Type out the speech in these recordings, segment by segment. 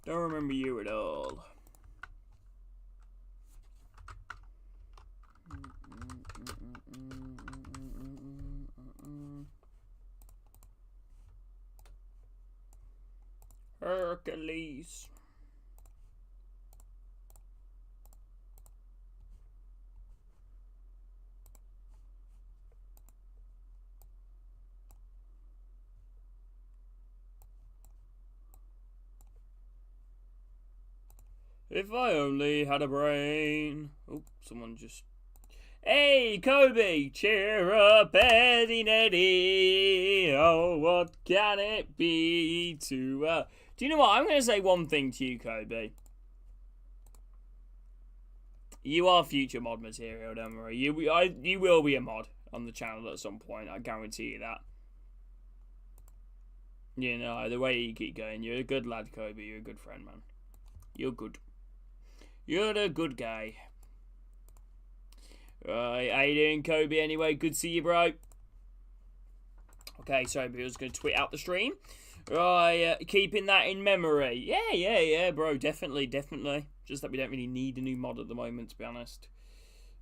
Don't remember you at all. Hercules. If I only had a brain. Oh, someone just... Hey, Kobe! Cheer up, Eddie Neddy! Oh, what can it be to... Do you know what? I'm going to say one thing to you, Kobe. You are future mod material, don't worry. You will be a mod on the channel at some point. I guarantee you that. You know, the way you keep going. You're a good lad, Kobe. You're a good friend, man. You're good. You're a good guy. Right, how you doing, Kobe? Anyway, good to see you, bro. Okay, so I was going to tweet out the stream. Right, keeping that in memory. Yeah, bro. Definitely. Just that we don't really need a new mod at the moment, to be honest.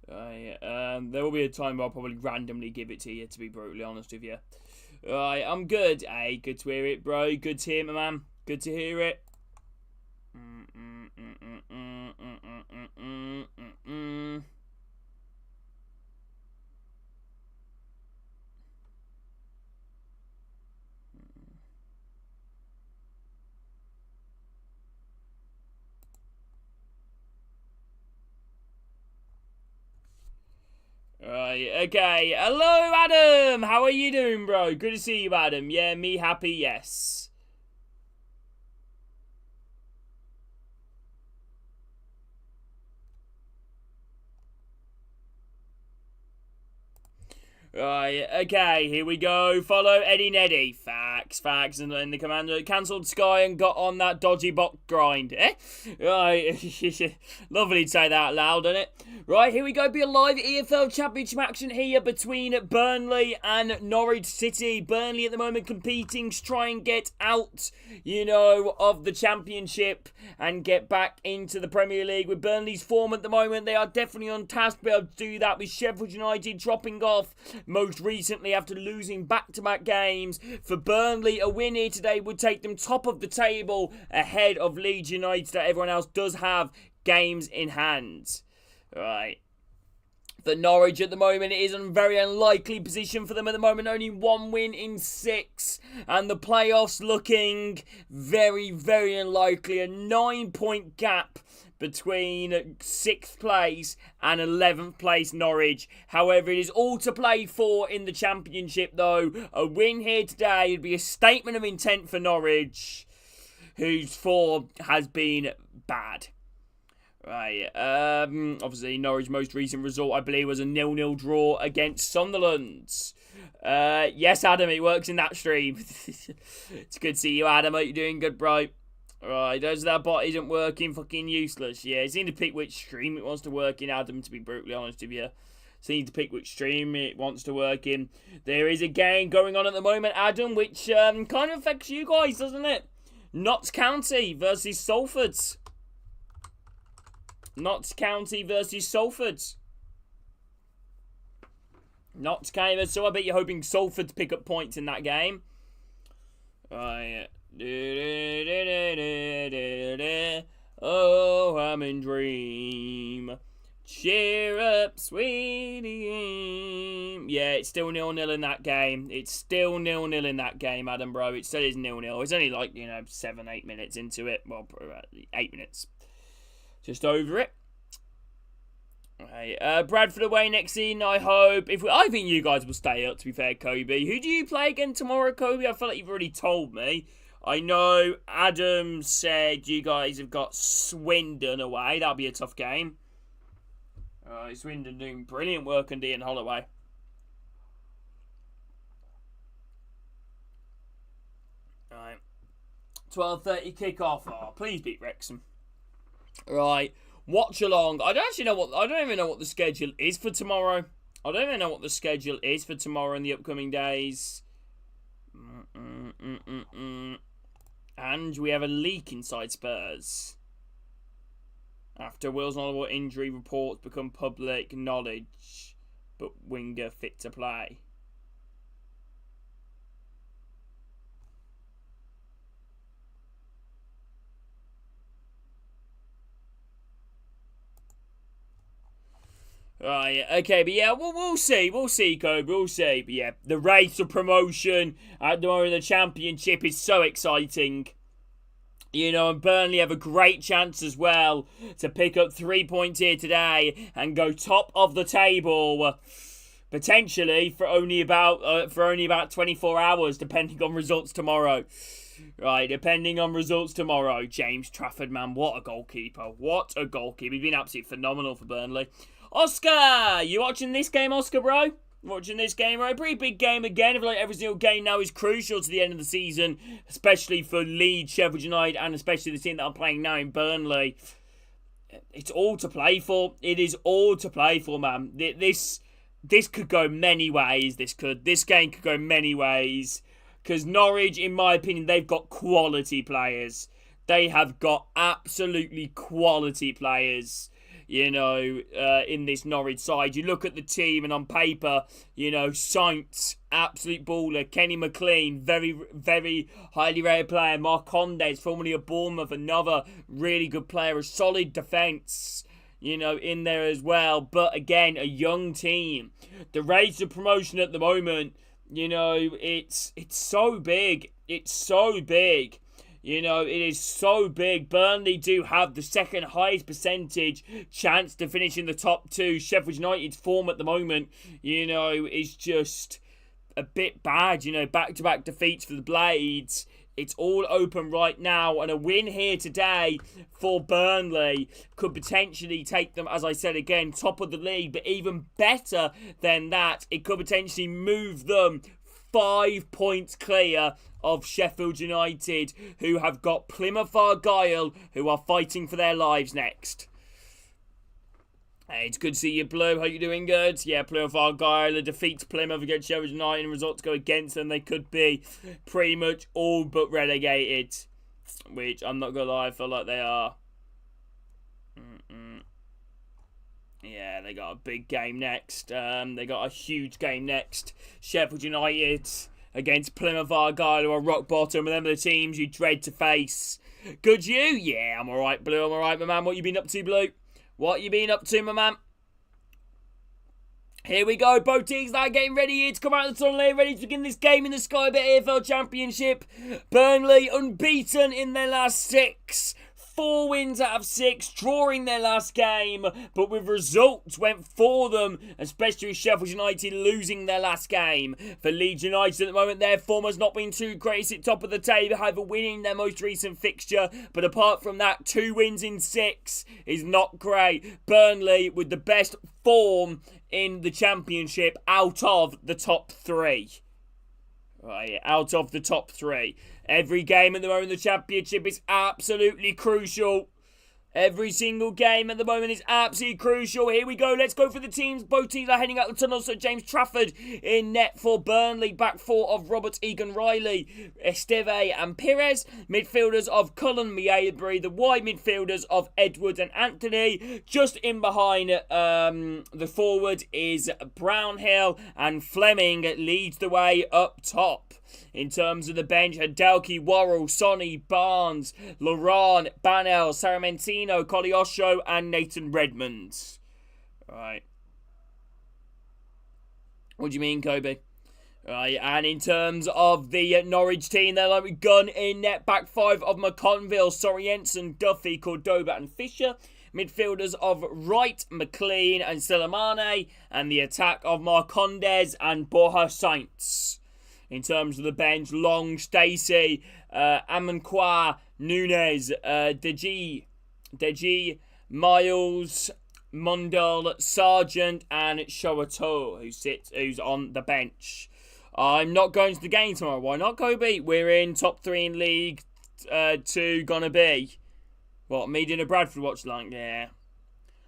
Right, there will be a time where I'll probably randomly give it to you, to be brutally honest with you. Right, I'm good. Hey, good to hear it, bro. Good to hear it, my man. Good to hear it. Right, okay. Hello, Adam. How are you doing, bro? Good to see you, Adam. Yeah, me happy, yes. Right, okay, here we go. Follow Eddie Neddy. Facts. And then the commander cancelled Sky and got on that dodgy bot grind. Right, lovely to say that out loud, isn't it? Right, here we go. Be a live EFL Championship action here between Burnley and Norwich City. Burnley at the moment competing to try and get out, of the Championship and get back into the Premier League. With Burnley's form at the moment, they are definitely on task to be able to do that, with Sheffield United dropping off most recently after losing back-to-back games. For Burnley, a win here today would take them top of the table ahead of Leeds United, that everyone else does have games in hand. Right. For Norwich at the moment, it is a very unlikely position for them at the moment. Only one win in 6. And the playoffs looking very, very unlikely. A 9-point gap between 6th place and 11th place Norwich. However, it is all to play for in the Championship, though. A win here today would be a statement of intent for Norwich, whose form has been bad. Right, obviously Norwich's most recent result, I believe, was a 0-0 draw against Sunderland. Yes, Adam, it works in that stream. It's good to see you, Adam. Hope you're doing good, bro. Right, that bot isn't working, fucking useless. Yeah, it's need to pick which stream it wants to work in, Adam, to be brutally honest with you. So you need to pick which stream it wants to work in. There is a game going on at the moment, Adam, which kind of affects you guys, doesn't it? Notts County versus Salford. Notts County versus Salford. Notts County, so I bet you're hoping Salford to pick up points in that game. Right. Oh, I'm in dream. Cheer up, sweetie. Yeah, it's still 0-0 in that game. It's still 0-0 in that game, Adam, bro. It still is 0-0. It's only like, 7-8 minutes into it. Well, probably about 8 minutes. Just over it. Okay, Bradford away next season, I hope. I think you guys will stay up, to be fair, Kobe. Who do you play again tomorrow, Kobe? I feel like you've already told me. I know Adam said you guys have got Swindon away. That'll be a tough game. Swindon doing brilliant work under Ian Holloway. Alright. 12:30 kickoff. Oh, please beat Wrexham. Right, watch along. I don't even know what the schedule is for tomorrow. I don't even know what the schedule is for tomorrow in the upcoming days. And we have a leak inside Spurs. After Will's Oliver injury reports become public knowledge, but winger fit to play. Right, okay, but yeah, we'll see, Kobe, we'll see. But yeah, the race of promotion at the moment of the Championship is so exciting. You know, and Burnley have a great chance as well to pick up 3 points here today and go top of the table, potentially for only about 24 hours, depending on results tomorrow. Right, depending on results tomorrow. James Trafford, man, what a goalkeeper! What a goalkeeper! He's been absolutely phenomenal for Burnley. Oscar, you watching this game, Oscar, bro? Watching this game, right? Pretty big game again. I feel like every single game now is crucial to the end of the season, especially for Leeds, Sheffield United, and especially the team that I'm playing now in Burnley. It's all to play for. It is all to play for, man. This could go many ways. This game could go many ways. Because Norwich, in my opinion, they've got quality players. They have got absolutely quality players. You know, in this Norwich side. You look at the team and on paper, you know, Saints, absolute baller. Kenny McLean, very, very highly rated player. Marcondes, formerly of Bournemouth, another really good player. A solid defence, you know, in there as well. But again, a young team. The race of promotion at the moment, you know, it's so big. It's so big. You know, it is so big. Burnley do have the second highest percentage chance to finish in the top two. Sheffield United's form at the moment, you know, is just a bit bad. You know, back-to-back defeats for the Blades. It's all open right now. And a win here today for Burnley could potentially take them, as I said again, top of the league. But even better than that, it could potentially move them 5 points clear of Sheffield United, who have got Plymouth Argyle, who are fighting for their lives next. Hey, it's good to see you, Blue. Hope you're doing good. Yeah, Plymouth Argyle defeats Plymouth against Sheffield United, and results go against them. They could be pretty much all but relegated, which I'm not going to lie, I feel like they are. Yeah, they got a big game next. They got a huge game next. Sheffield United against Plymouth Argyle, who are rock bottom, and them are the teams you dread to face. Good you? Yeah, I'm alright, Blue. I'm alright, my man. What you been up to, Blue? What you been up to, my man? Here we go. Both teams now getting ready here to come out of the tunnel, ready to begin this game in the Sky Bet AFL Championship. Burnley unbeaten in their last 6. 4 wins out of 6, drawing their last game, but with results went for them, especially with Sheffield United losing their last game. For Leeds United at the moment, their form has not been too great at top of the table, however winning their most recent fixture, but apart from that, 2 wins in 6 is not great. Burnley with the best form in the Championship out of the top 3. Right, out of the top 3. Every game at the moment in the Championship is absolutely crucial. Every single game at the moment is absolutely crucial. Here we go. Let's go for the teams. Both teams are heading out the tunnel. So James Trafford in net for Burnley. Back 4 of Robert Egan Riley, Esteve and Pires. Midfielders of Cullen, Miebury. The wide midfielders of Edward and Anthony. Just in behind the forward is Brownhill, and Fleming leads the way up top. In terms of the bench, Adelki, Worrell, Sonny, Barnes, Laurent, Banel, Saramentino, Coliosho, and Nathan Redmond. Right. What do you mean, Kobe? Right, and in terms of the Norwich team, they're like gun in net. Back 5 of McConville, Soriensen, Duffy, Cordoba, and Fisher. Midfielders of Wright, McLean, and Silamane. And the attack of Marcondes and Borja Saints. In terms of the bench, Long, Stacey, Amankwa, Nunes, Deji, Miles, Mundell, Sargent, and Showato, who's on the bench. I'm not going to the game tomorrow. Why not, Kobe? We're in top 3 in League 2, gonna be. What, me doing a Bradford watch like? Yeah.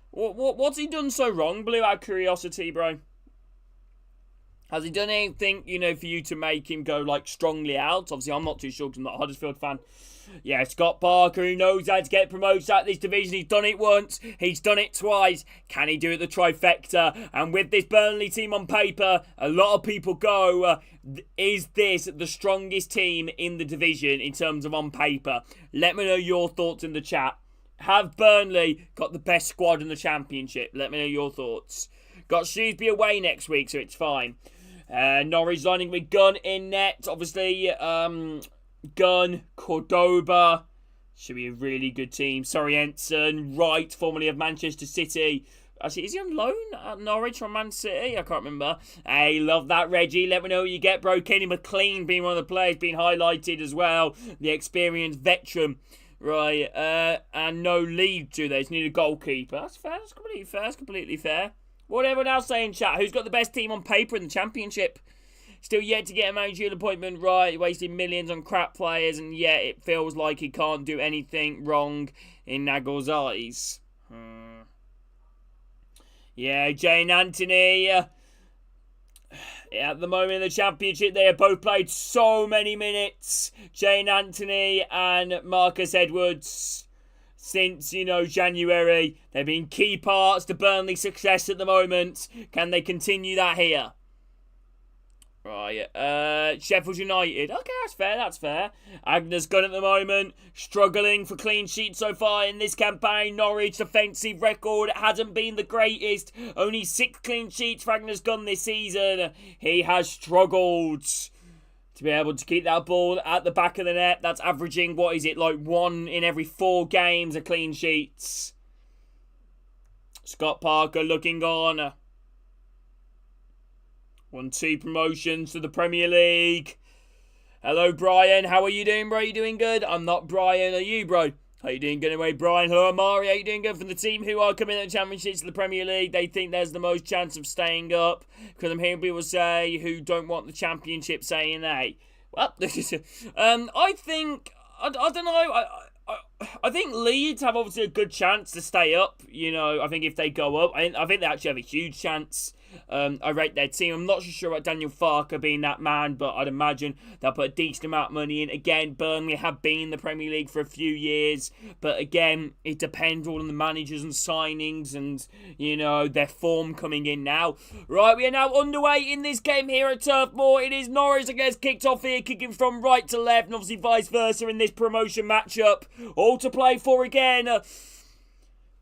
What's he done so wrong, Blue, out of curiosity, bro? Has he done anything, for you to make him go, strongly out? Obviously, I'm not too sure because I'm not a Huddersfield fan. Yeah, Scott Parker, who knows how to get promoted out of this division. He's done it once. He's done it twice. Can he do it the trifecta? And with this Burnley team on paper, a lot of people go, is this the strongest team in the division in terms of on paper? Let me know your thoughts in the chat. Have Burnley got the best squad in the Championship? Let me know your thoughts. Got Shrewsbury away next week, so it's fine. Norwich lining with Gunn in net. Obviously, Gunn, Cordoba. Should be a really good team. Soriensen, Wright, formerly of Manchester City. Actually, is he on loan at Norwich from Man City? I can't remember. Hey, love that, Reggie. Let me know what you get, bro. Kenny McLean being one of the players being highlighted as well. The experienced veteran. Right, and no lead, do they? Just need a goalkeeper. That's fair. That's completely fair. That's completely fair. What everyone else saying, chat? Who's got the best team on paper in the Championship? Still yet to get a managerial appointment right, wasting millions on crap players, and yet it feels like he can't do anything wrong in Nagel's eyes. Yeah, Jane Anthony. At the moment in the Championship, they have both played so many minutes. Jane Anthony and Marcus Edwards. Since, January. They've been key parts to Burnley's success at the moment. Can they continue that here? Right, Sheffield United. Okay, that's fair. Agnes Gunn at the moment, struggling for clean sheets so far in this campaign. Norwich defensive record hasn't been the greatest. Only 6 clean sheets for Agnes Gunn this season. He has struggled to be able to keep that ball at the back of the net. That's averaging, 1 in every 4 games of clean sheets. Scott Parker looking on. 1-2 promotions to the Premier League. Hello, Brian. How are you doing, bro? You doing good? I'm not Brian. Are you, bro? How you doing good anyway, Brian? Hello, Amari. How you doing good? From the team who are coming in the Championships to the Premier League, they think there's the most chance of staying up. Because I'm hearing people say who don't want the Championship saying they. Well, I think... I don't know. I think Leeds have obviously a good chance to stay up. I think if they go up, I think they actually have a huge chance. I rate their team. I'm not so sure about Daniel Farker being that man, but I'd imagine they'll put a decent amount of money in. Again, Burnley have been in the Premier League for a few years, but again, it depends all on the managers and signings and, their form coming in now. Right, we are now underway in this game here at Turf Moor. It is Norwich that gets kicked off here, kicking from right to left, and obviously vice versa in this promotion matchup. All to play for again.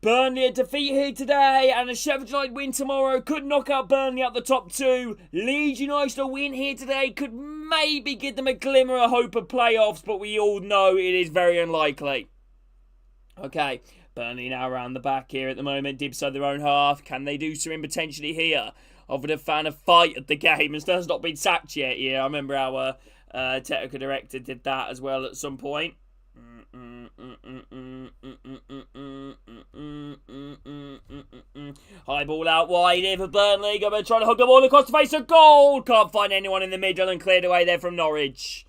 Burnley a defeat here today, and a Sheffield United win tomorrow could knock out Burnley out the top 2. Leeds United a win here today could maybe give them a glimmer of hope of playoffs, but we all know it is very unlikely. Okay, Burnley now around the back here at the moment, deep side their own half. Can they do something potentially here? Offered a fan a fight at the game and still has not been sacked yet. Yeah, I remember our technical director did that as well at some point. High ball out wide here for Burnley. Going to try to hook the ball across the face of goal. Can't find anyone in the middle and cleared away there from Norwich.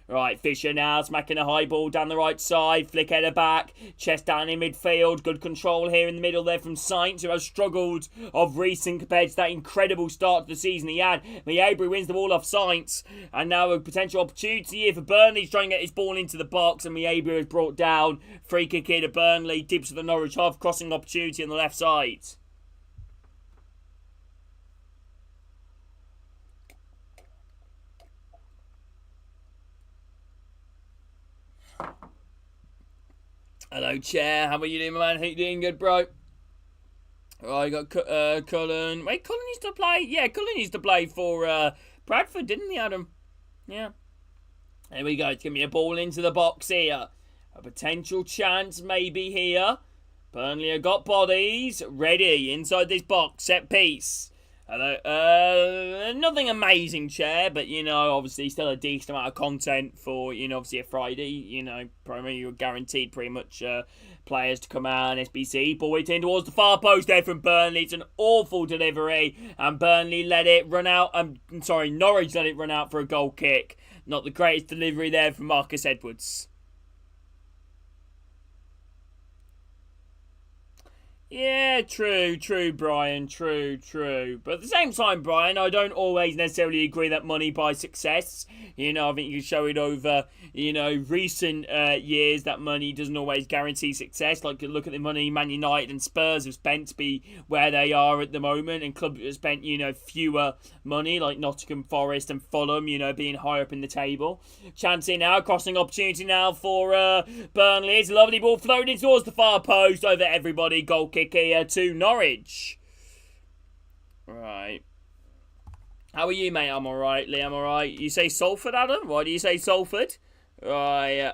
Right, Fisher now smacking a high ball down the right side. Flick header back. Chest down in midfield. Good control here in the middle there from Sainz, who has struggled of recent compared to that incredible start to the season he had. Mabry wins the ball off Sainz. And now a potential opportunity here for Burnley. He's trying to get his ball into the box. And Mabry is brought down. Free kick here to Burnley. Dips to the Norwich half. Crossing opportunity on the left side. Hello, Chair. How are you doing, man? How you doing? Good, bro? Right, got Cullen. Wait, Cullen used to play... Yeah, Cullen used to play for Bradford, didn't he, Adam? Yeah. There we go. It's going to be a ball into the box here. A potential chance maybe here. Burnley have got bodies. Ready inside this box. Set piece. Hello. Nothing amazing, Chair, but, obviously still a decent amount of content for, obviously a Friday, promo. You're guaranteed pretty much players to come out on SBC. Ball in towards the far post there from Burnley. It's an awful delivery, and Burnley let it run out. Norwich let it run out for a goal kick. Not the greatest delivery there from Marcus Edwards. Yeah, true, Brian, true. But at the same time, Brian, I don't always necessarily agree that money buys success. I think you can show it over, recent years that money doesn't always guarantee success. Like, look at the money Man United and Spurs have spent to be where they are at the moment, and clubs have spent, fewer money, like Nottingham Forest and Fulham, being higher up in the table. Chance here now, crossing opportunity now for Burnley. It's a lovely ball floating towards the far post over everybody. Goal kick here to Norwich. Right. How are you, mate? I'm alright, Lee. I'm alright. You say Salford, Adam? Why do you say Salford? Right.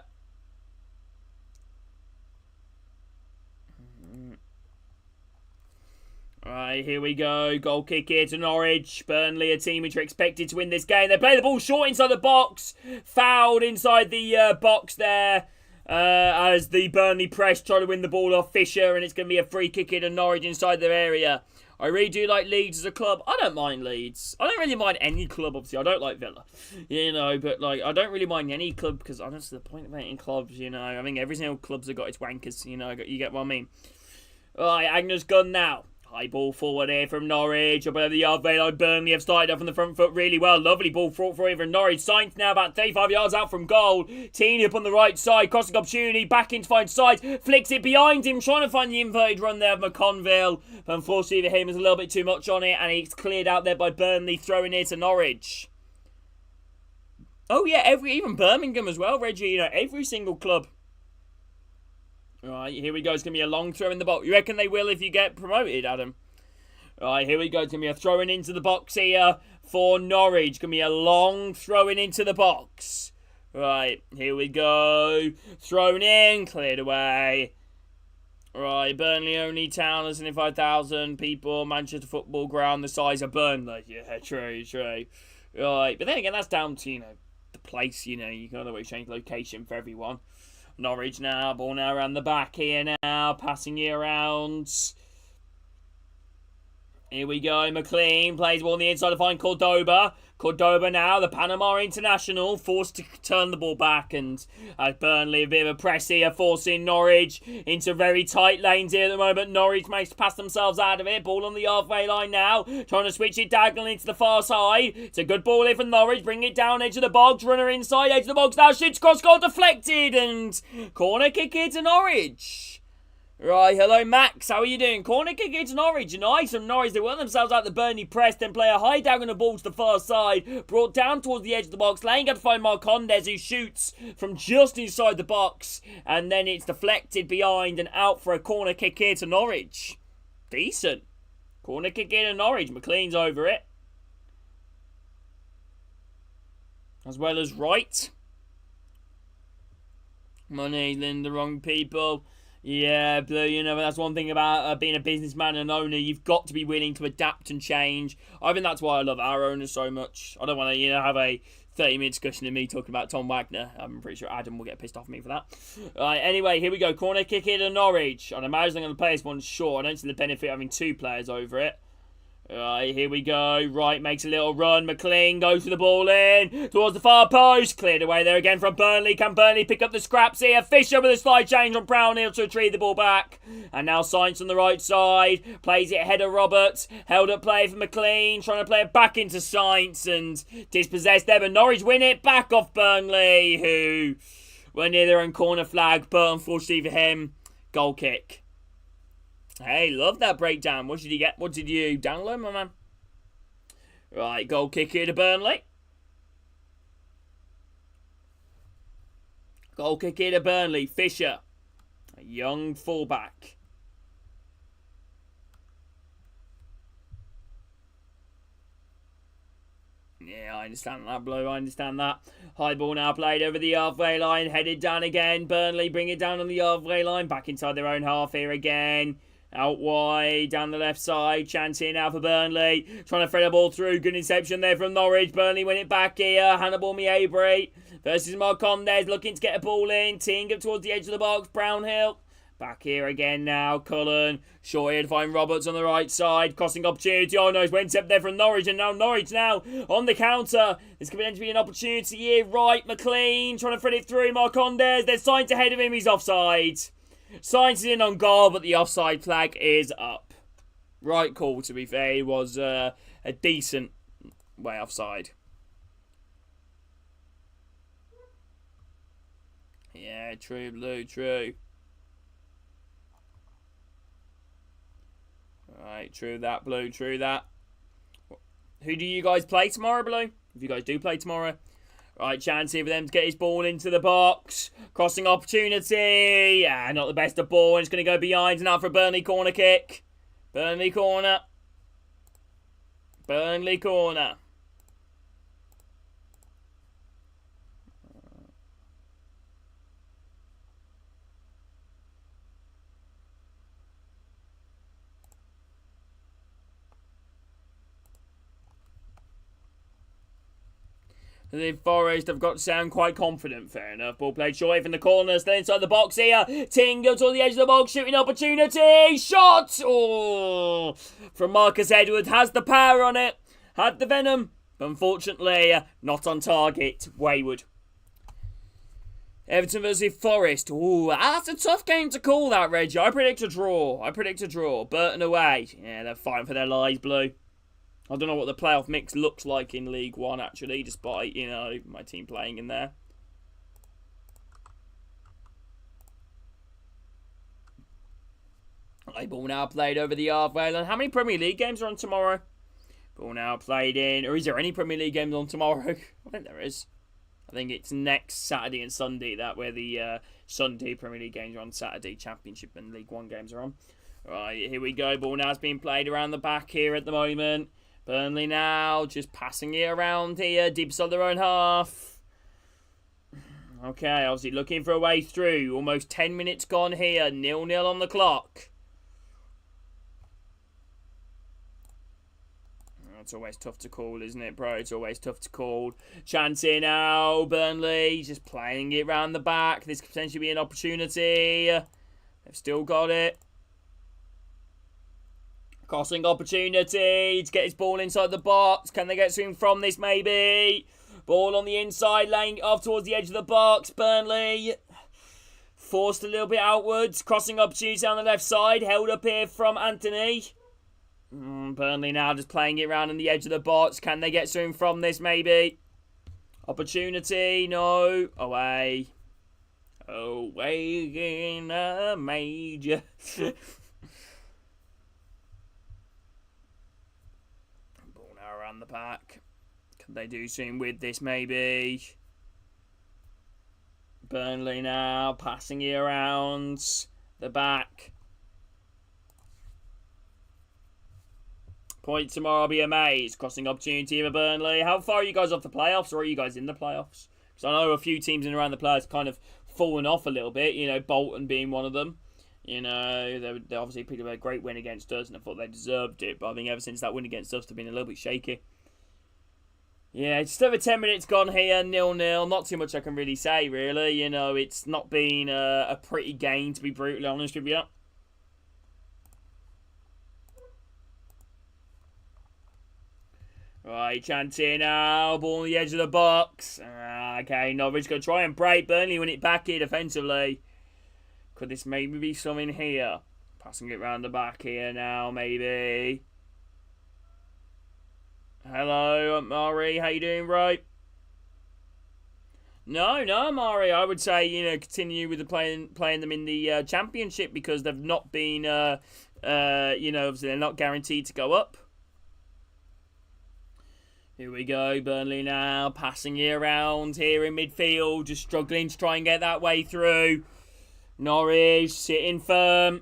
Right, here we go. Goal kick here to Norwich. Burnley, a team which are expected to win this game. They play the ball short inside the box. Fouled inside the box there. As the Burnley press try to win the ball off Fisher, and it's going to be a free kick in to Norwich inside their area. I really do like Leeds as a club. I don't mind Leeds. I don't really mind any club, obviously. I don't like Villa, but I don't really mind any club because honestly, the point of it in clubs, I think every single club's have got its wankers, you get what I mean. Alright, Agner's gun now. High ball forward here from Norwich. Up over the halfway line. Burnley have started off on the front foot really well. Lovely ball for from Norwich. Sainz now about 35 yards out from goal. Teeny up on the right side. Crossing opportunity. Back in to find Sainz. Flicks it behind him. Trying to find the inverted run there of McConville. But unfortunately for him, there's a little bit too much on it. And he's cleared out there by Burnley. Throwing it to Norwich. Oh yeah, even Birmingham as well, Reggie. Every single club. Right, here we go. It's going to be a long throw in the box. You reckon they will if you get promoted, Adam? Right, here we go. It's going to be a throwing into the box here for Norwich. Going to be a long throwing into the box. Right, here we go. Thrown in, cleared away. Right, Burnley only town of 75,000 people. Manchester football ground the size of Burnley. Yeah, true. Right, but then again, that's down to, the place, you can always change location for everyone. Norwich now, ball now around the back here now, passing it around. Here we go, McLean plays ball on the inside to find Cordoba. Cordoba now, the Panama international, forced to turn the ball back, and Burnley a bit of a press here, forcing Norwich into very tight lanes here at the moment. Norwich managed to pass themselves out of it. Ball on the halfway line now, trying to switch it diagonally into the far side. It's a good ball here from Norwich, bring it down edge of the box, runner inside, edge of the box now, shoots cross goal deflected, and corner kick here to Norwich. Right, hello Max, how are you doing? Corner kick into Norwich, nice from Norwich. They work themselves out the Burnley press, then play a high diagonal ball to the far side, brought down towards the edge of the box. Lane got to find Marcondes, who shoots from just inside the box, and then it's deflected behind and out for a corner kick here to Norwich. Decent. Corner kick here to Norwich, McLean's over it. As well as Wright. Money's in the wrong people. Yeah, but that's one thing about being a businessman and owner. You've got to be willing to adapt and change. I think that's why I love our owners so much. I don't want to, have a 30-minute discussion of me talking about Tom Wagner. I'm pretty sure Adam will get pissed off at me for that. Anyway, here we go. Corner kick here to Norwich. I'd imagine I'm going to play this one short. I don't see the benefit of having two players over it. Right, here we go. Wright makes a little run. McLean goes for the ball in towards the far post. Cleared away there again from Burnley. Can Burnley pick up the scraps here? Fisher with a slight change on Brownhill to retrieve the ball back. And now Sainz on the right side. Plays it ahead of Roberts. Held up play for McLean. Trying to play it back into Sainz and dispossessed there. But Norwich win it back off Burnley, who were near their own corner flag. But unfortunately for him, goal kick. Hey, love that breakdown. What did you get? What did you download, my man? Right, goal kick here to Burnley. Goal kick here to Burnley. Fisher, a young fullback. Yeah, I understand that, Blue. I understand that. High ball now played over the halfway line. Headed down again. Burnley bring it down on the halfway line. Back inside their own half here again. Out wide, down the left side. Chance here now for Burnley. Trying to thread a ball through. Good interception there from Norwich. Burnley win it back here. Hannibal Miebre versus Marcondes. Looking to get a ball in. Teeing up towards the edge of the box. Brownhill. Back here again now. Cullen. Short here to find Roberts on the right side. Crossing opportunity. Oh no, it's went up there from Norwich. And now Norwich now on the counter. This could potentially be an opportunity here. Right, McLean trying to thread it through. Marcondes. There's signs ahead of him. He's offside. Signs it in on goal, but the offside flag is up. Right call, to be fair. It was a decent way offside. Yeah, true, Blue, true. Right, true that, Blue, true that. Who do you guys play tomorrow, Blue? If you guys do play tomorrow. Right, chance here for them to get his ball into the box. Crossing opportunity. Ah, not the best of ball. It's going to go behind and out for a Burnley corner kick. Burnley corner. Burnley corner. The Forest have got to sound quite confident. Fair enough. Ball played short from the corner. Still inside the box here. Ting goes to the edge of the box. Shooting opportunity. Shot! Oh! From Marcus Edwards. Has the power on it. Had the venom. But unfortunately, not on target. Wayward. Everton versus Forest. Ooh, that's a tough game to call, that, Reggie. I predict a draw. Burton away. Yeah, they're fighting for their lives, Blue. I don't know what the playoff mix looks like in League One, actually, despite, my team playing in there. Ball now played over the halfway line. How many Premier League games are on tomorrow? Ball now played in. Or is there any Premier League games on tomorrow? I think there is. I think it's next Saturday and Sunday, that where the Sunday Premier League games are on Saturday. Championship and League One games are on. Right, here we go. Ball now is being played around the back here at the moment. Burnley now just passing it around here. Deep on their own half. Okay, obviously looking for a way through. Almost 10 minutes gone here. 0-0 on the clock. It's always tough to call, isn't it, bro? It's always tough to call. Chance here now. Burnley just playing it around the back. This could potentially be an opportunity. They've still got it. Crossing opportunity to get his ball inside the box. Can they get something from this, maybe? Ball on the inside, laying it off towards the edge of the box. Burnley forced a little bit outwards. Crossing opportunity on the left side. Held up here from Anthony. Burnley now just playing it around on the edge of the box. Can they get something from this, maybe? Opportunity, no. Away. Away in a major. Around the back. Can they do something with this, maybe? Burnley now passing it around the back. Point tomorrow, I'll be amazed. Crossing opportunity for Burnley. How far are you guys off the playoffs, or are you guys in the playoffs? Because I know a few teams in around the playoffs kind of fallen off a little bit. Bolton being one of them. They obviously picked up a great win against us, and I thought they deserved it. But I think ever since that win against us, they've been a little bit shaky. Yeah, just over 10 minutes gone here, 0-0. Not too much I can really say, really. It's not been a pretty game, to be brutally honest with you. Right, chance here now. Ball on the edge of the box. Okay, Norwich going to try and break. Burnley win it back here defensively. Could this maybe be something here? Passing it round the back here now, maybe. Hello, Mari. How you doing, right? No, Mari. I would say, continue with the playing them in the championship, because they've not been, obviously they're not guaranteed to go up. Here we go, Burnley now passing it around here in midfield, just struggling to try and get that way through. Norwich sitting firm.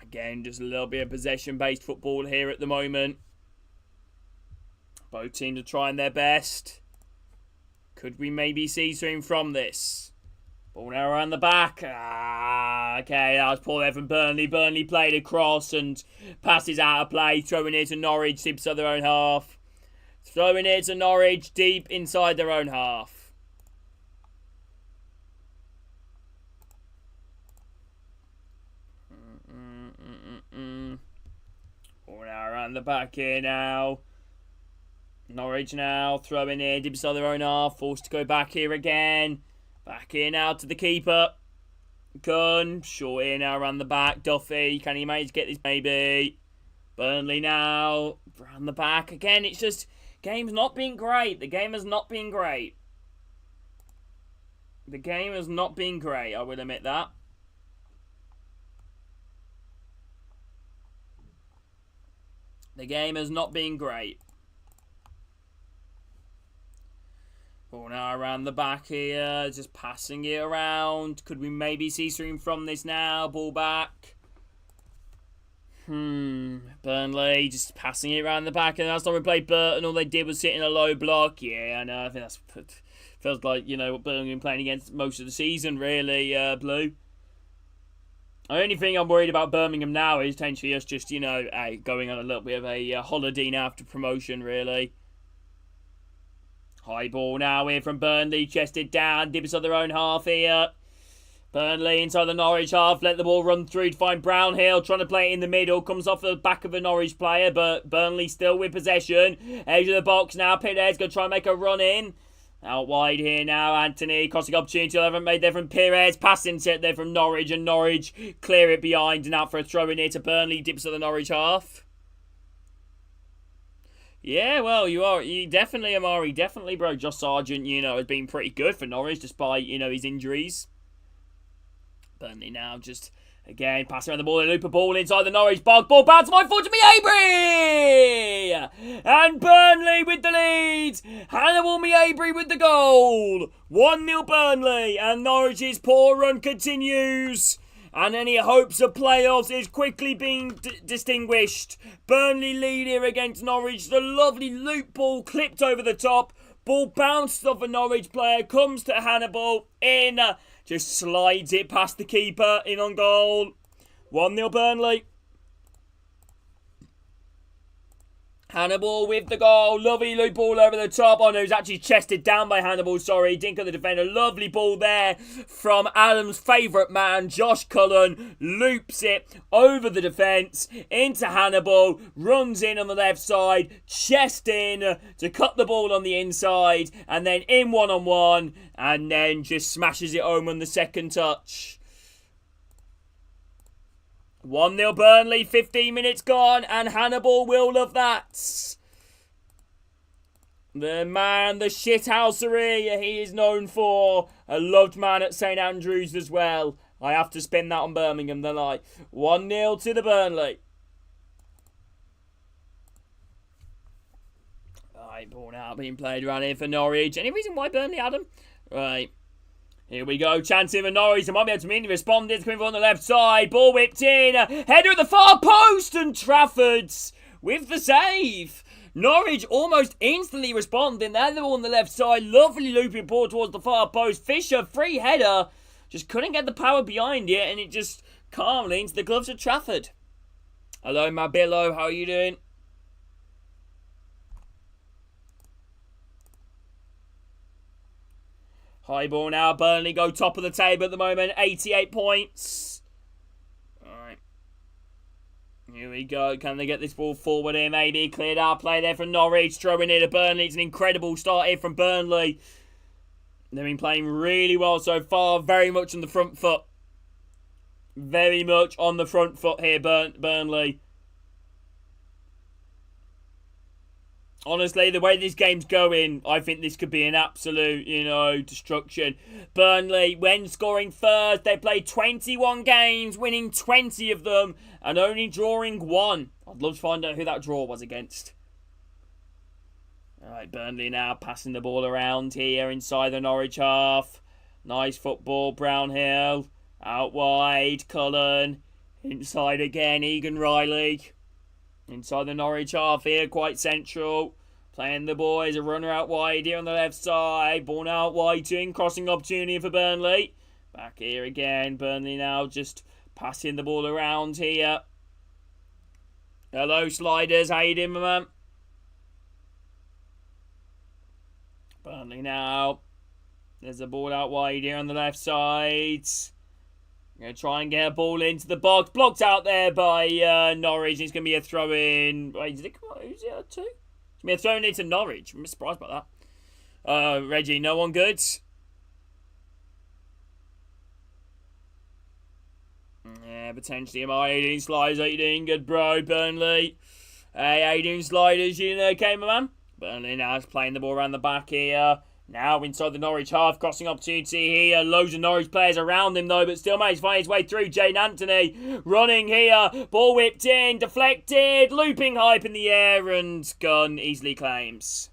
Again, just a little bit of possession-based football here at the moment. Both teams are trying their best. Could we maybe see something from this? Ball now around the back. Okay, that was poor there from Burnley. Burnley played across and passes out of play. Throwing it to Norwich, deep inside their own half. Throwing it to Norwich, deep inside their own half. Ball now around the back here now. Norwich now throwing it deep inside their own half. Forced to go back here again. Back here now to the keeper. Gunn, short in now around the back. Duffy, can he manage to get this maybe? Burnley now, around the back. Again, it's just, game's not been great. The game has not been great. The game has not been great, I will admit that. The game has not been great. Ball now around the back here, just passing it around. Could we maybe see something from this now? Ball back. Burnley just passing it around the back. And last time we played Burton, all they did was sit in a low block. Yeah, I know. I think that's feels like, you know, what Burnley have been playing against most of the season, really, Blue. The only thing I'm worried about Birmingham now is potentially us just, you know, going on a little bit of a holiday now after promotion, really. High ball now here from Burnley, chested down, dips on their own half here. Burnley inside the Norwich half, let the ball run through to find Brownhill, trying to play it in the middle, comes off the back of a Norwich player, but Burnley still with possession. Edge of the box now, Pires going to try and make a run in. Out wide here now, Anthony, crossing opportunity, haven't made there from Pires, passing set there from Norwich, and Norwich clear it behind, and out for a throw in here to Burnley, dips at the Norwich half. Yeah, well, you definitely, Amari, definitely, bro. Josh Sargent, you know, has been pretty good for Norwich, despite, you know, his injuries. Burnley now just, again, passing around the ball, and loop a ball inside the Norwich box. Ball bounce, my foot to Miabry! And Burnley with the lead. Hannibal Miabry with the goal. 1-0 Burnley, and Norwich's poor run continues. And any hopes of playoffs is quickly being distinguished. Burnley lead here against Norwich. The lovely loop ball clipped over the top. Ball bounced off a Norwich player, comes to Hannibal, in, just slides it past the keeper, in on goal. 1-0 Burnley. Hannibal with the goal. Lovely loop ball over the top. Oh no, it's actually chested down by Hannibal. Sorry, dink of the defender. Lovely ball there from Adam's favourite man, Josh Cullen. Loops it over the defence into Hannibal. Runs in on the left side. Chest in to cut the ball on the inside. And then in one-on-one. And then just smashes it home on the second touch. 1-0 Burnley, 15 minutes gone, and Hannibal will love that. The man, the shithousery he is known for. A loved man at St Andrews as well. I have to spin that on Birmingham, don't I? 1-0 to the Burnley. Right, ball now being played around here for Norwich. Any reason why Burnley, Adam? Right. Here we go, chancing for Norwich. They might be able to immediately respond. It's coming from the left side. Ball whipped in. Header at the far post. And Trafford's with the save. Norwich almost instantly responding. They're the ball on the left side. Lovely looping ball towards the far post. Fisher, free header. Just couldn't get the power behind it. And it just calmly into the gloves of Trafford. Hello, Mabillo. How are you doing? High ball now. Burnley go top of the table at the moment. 88 points. Alright. Here we go. Can they get this ball forward here? Maybe. Cleared out play there from Norwich. Throwing it to Burnley. It's an incredible start here from Burnley. They've been playing really well so far. Very much on the front foot. Very much on the front foot here, Burnley. Honestly, the way this game's going, I think this could be an absolute, you know, destruction. Burnley, when scoring first, they played 21 games, winning 20 of them, and only drawing 1. I'd love to find out who that draw was against. Alright, Burnley now passing the ball around here inside the Norwich half. Nice football, Brownhill. Out wide, Cullen. Inside again, Egan Riley. Inside the Norwich half here, quite central. Playing the boys, a runner out wide here on the left side. Ball out wide, in crossing opportunity for Burnley. Back here again, Burnley now just passing the ball around here. Hello, Sliders, how you doing, my man? Burnley now. There's a ball out wide here on the left side. Going to try and get a ball into the box. Blocked out there by Norwich. It's going to be a throw-in. Wait, did it come out? Who's it out to? It's going to be a throw-in into Norwich. I'm surprised by that. Reggie, no one good? Yeah, potentially. Am I 18 sliders? Are you doing good, bro? Burnley. Hey, 18 sliders, you know, okay, my man? Burnley now is playing the ball around the back here. Now inside the Norwich half, crossing opportunity here. Loads of Norwich players around him though, but still managed to find his way through. Jane Anthony running here. Ball whipped in, deflected, looping high up in the air, and Gunn easily claims.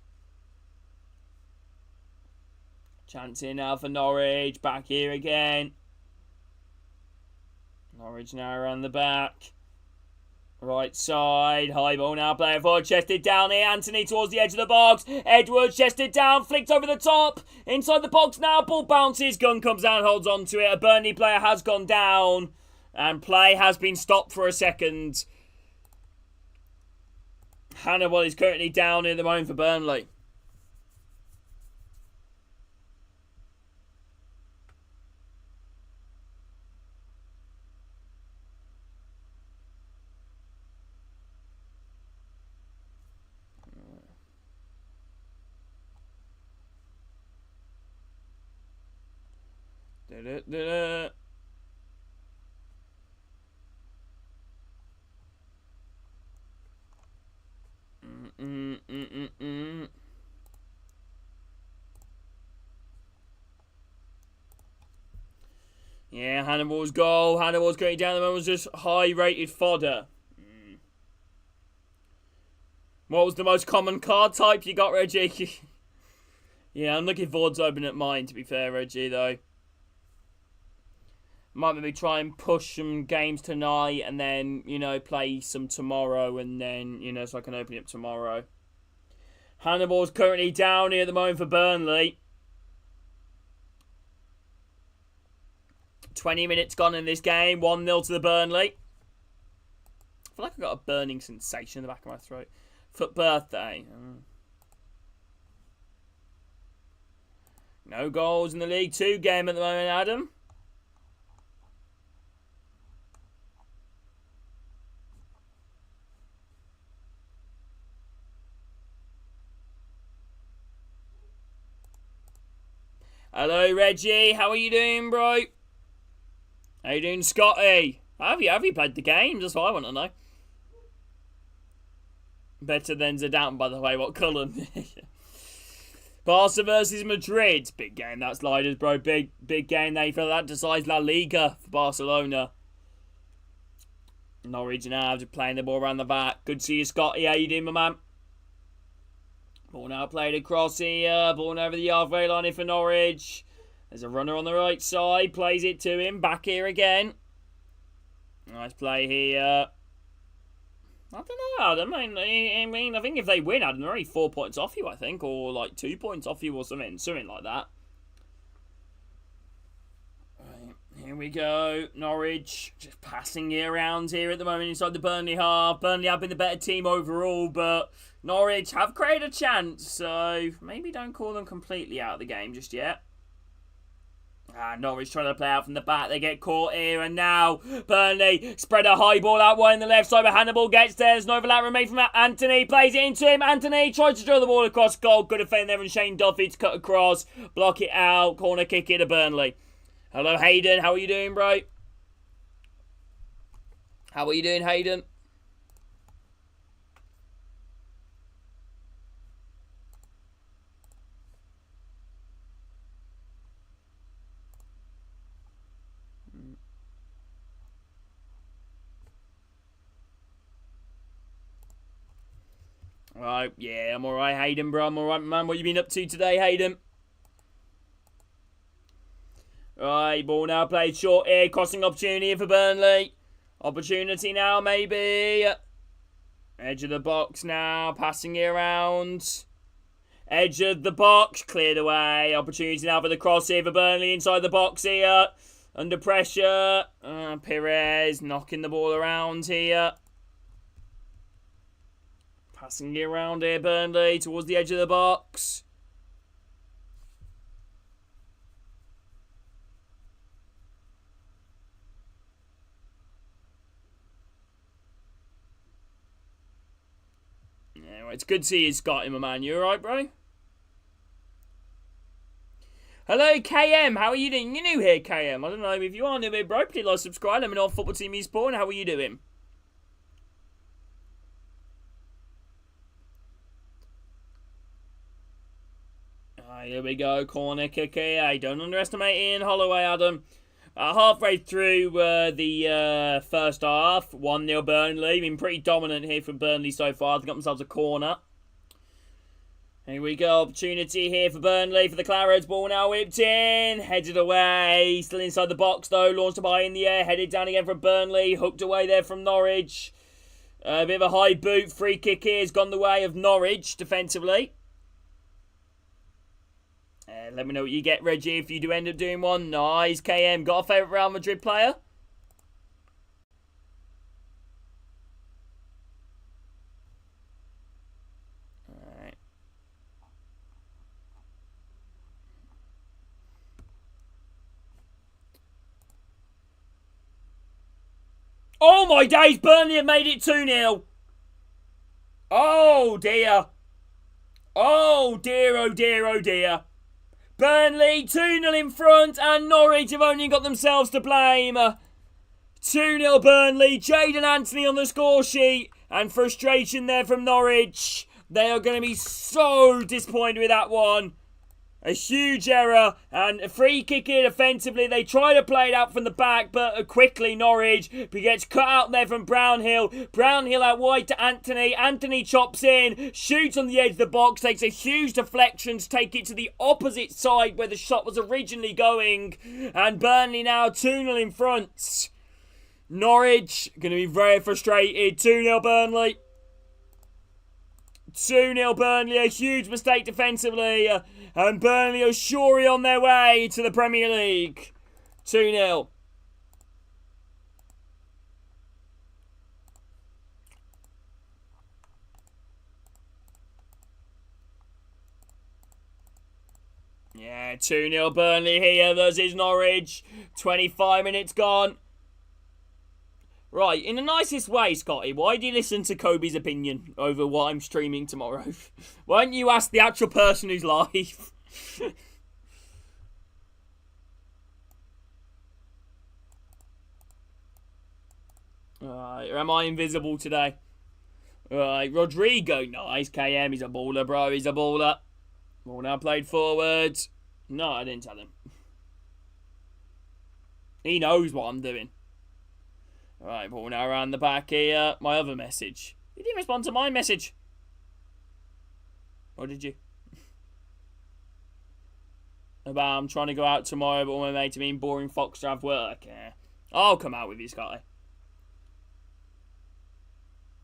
Chance here now for Norwich. Back here again. Norwich now around the back. Right side, high ball now, player forward, chested down here, Anthony towards the edge of the box, Edwards chested down, flicked over the top, inside the box now, ball bounces, Gunn comes down, holds on to it, a Burnley player has gone down, and play has been stopped for a second. Hannibal is currently down at the moment for Burnley. Da-da-da-da. Yeah, Hannibal's goal. Hannibal's going down the moment was just high-rated fodder. What was the most common card type you got, Reggie? Yeah, I'm looking forward to opening up mine, to be fair, Reggie, though. Might maybe try and push some games tonight and then, you know, play some tomorrow and then, you know, so I can open it up tomorrow. Hannibal's currently down here at the moment for Burnley. 20 minutes gone in this game. 1-0 to the Burnley. I feel like I've got a burning sensation in the back of my throat. Foot birthday. No goals in the League 2 game at the moment, Adam. Hello, Reggie. How are you doing, bro? How you doing, Scotty? Have you played the game? That's what I want to know. Better than Zidane, by the way. What Cullen? Barca versus Madrid. Big game, that sliders, bro. Big game. They feel that decides La Liga for Barcelona. Norwich now just playing the ball around the back. Good to see you, Scotty. How you doing, my man? Ball now played across here. Ball over the halfway line here for Norwich. There's a runner on the right side. Plays it to him. Back here again. Nice play here. I don't know, Adam. I mean, I think if they win, Adam, they're only 4 points off you, I think. Or like 2 points off you or something. Something like that. Here we go. Norwich just passing it around here at the moment inside the Burnley half. Burnley have been the better team overall, but Norwich have created a chance, so maybe don't call them completely out of the game just yet. Norwich trying to play out from the back. They get caught here, and now Burnley spread a high ball out wide on the left side, but Hannibal gets there. There's an overlap remaining from Anthony. Plays it into him. Anthony tries to drill the ball across goal. Good defend there, and Shane Duffy to cut across. Block it out. Corner kick it to Burnley. Hello, Hayden. How are you doing, bro? How are you doing, Hayden? Right, yeah, I'm alright, Hayden, bro. I'm alright, man. What you been up to today, Hayden? Right, ball now played short here. Crossing opportunity for Burnley. Opportunity now, maybe. Edge of the box now. Passing it around. Edge of the box. Cleared away. Opportunity now for the cross here for Burnley inside the box here. Under pressure. Perez knocking the ball around here. Passing it around here, Burnley, towards the edge of the box. Yeah, well, it's good to see you, Scotty, my man. You alright, bro? Hello, KM. How are you doing? You're new here, KM. I don't know if you are new here, bro. Please like, subscribe. Let me know what football team you support and how are you doing. Here we go. Corner kick here. Don't underestimate Ian Holloway, Adam. Halfway through the first half, 1-0 Burnley. Been pretty dominant here from Burnley so far. They've got themselves a corner. Here we go. Opportunity here for Burnley for the Clarets. Ball now whipped in. Headed away. Still inside the box though. Launched by in the air. Headed down again from Burnley. Hooked away there from Norwich. A bit of a high boot. Free kick here has gone the way of Norwich defensively. Let me know what you get, Reggie, if you do end up doing one. Nice, KM. Got a favourite Real Madrid player? Alright. Oh my days, Burnley have made it 2-0. Oh dear. Oh dear, oh dear, oh dear. Burnley 2-0 in front and Norwich have only got themselves to blame. 2-0 Burnley, Jadon Anthony on the score sheet and frustration there from Norwich. They are going to be so disappointed with that one. A huge error and a free kick in offensively. They try to play it out from the back, but quickly Norwich gets cut out there from Brownhill. Brownhill out wide to Anthony. Anthony chops in, shoots on the edge of the box, takes a huge deflection to take it to the opposite side where the shot was originally going. And Burnley now 2-0 in front. Norwich going to be very frustrated. 2-0 Burnley. 2-0 Burnley, a huge mistake defensively. And Burnley are surely on their way to the Premier League. 2-0. Yeah, 2-0 Burnley here versus Norwich. 25 minutes gone. Right, in the nicest way, Scotty, why do you listen to Kobe's opinion over what I'm streaming tomorrow? Why don't you ask the actual person who's live? Alright, or am I invisible today? Alright, Rodrigo, nice, KM, he's a baller, bro, he's a baller. Ball now played forward. No, I didn't tell him. He knows what I'm doing. Alright, ball now around the back here. My other message. You didn't respond to my message. Or did you? About I'm trying to go out tomorrow, but all my mates are being boring fox to have work. Yeah. I'll come out with you, Scotty.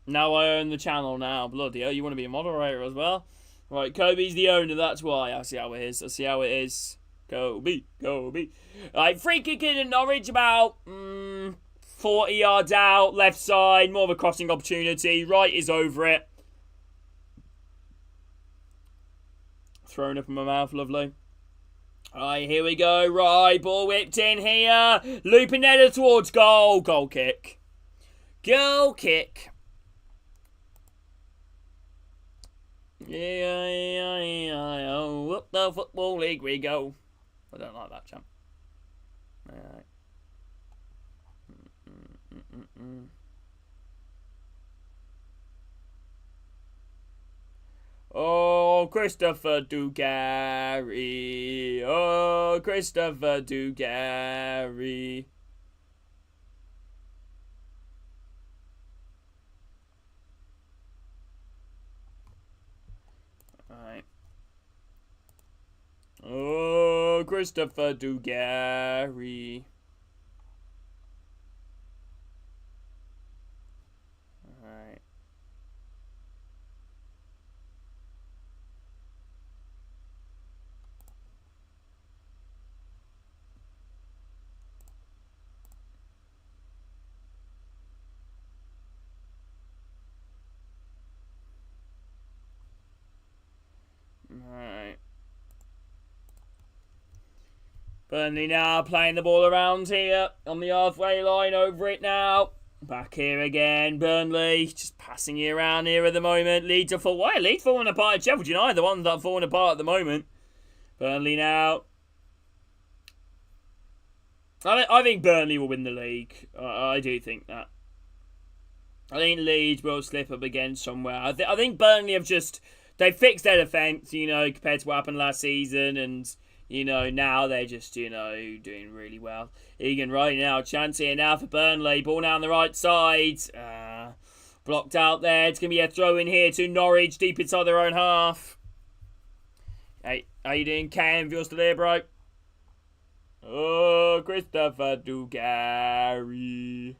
Now I own the channel now. Bloody hell, you want to be a moderator as well? Right, Kobe's the owner, that's why. I see how it is. I see how it is. Kobe, Kobe. Alright, free kick in at Norwich about 40 yards out, left side, more of a crossing opportunity. Right is over it. Thrown up in my mouth, lovely. Alright, here we go. Right, ball whipped in here. Looping header towards goal. Goal kick. Goal kick. Yeah. Oh, up the Football League we go. I don't like that, champ. Alright. Oh, Christopher Dugarry. Oh, Christopher Dugarry. Alright. Oh, Christopher Dugarry. Alright. Alright. Burnley now playing the ball around here on the halfway line, over it now. Back here again, Burnley just passing it around here at the moment. Leeds are falling apart at Sheffield United, the ones that are falling apart at the moment. Burnley now I think Burnley will win the league. I do think that. I think Leeds will slip up again somewhere. I think Burnley have just... They fixed their defence, compared to what happened last season. And, now they're just, doing really well. Egan right now. Chance here now for Burnley. Ball now on the right side. Blocked out there. It's going to be a throw in here to Norwich. Deep inside their own half. Hey, how you doing, Cam? If you're still here, bro. Oh, Christopher Dugarry.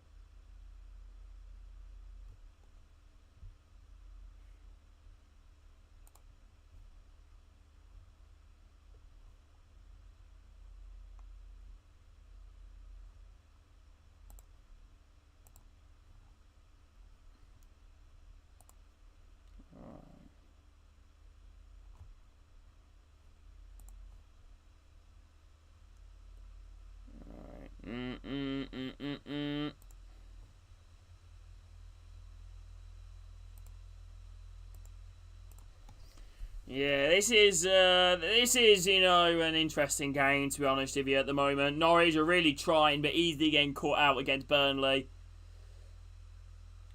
Yeah, this is an interesting game, to be honest with you, at the moment. Norwich are really trying, but easily getting caught out against Burnley.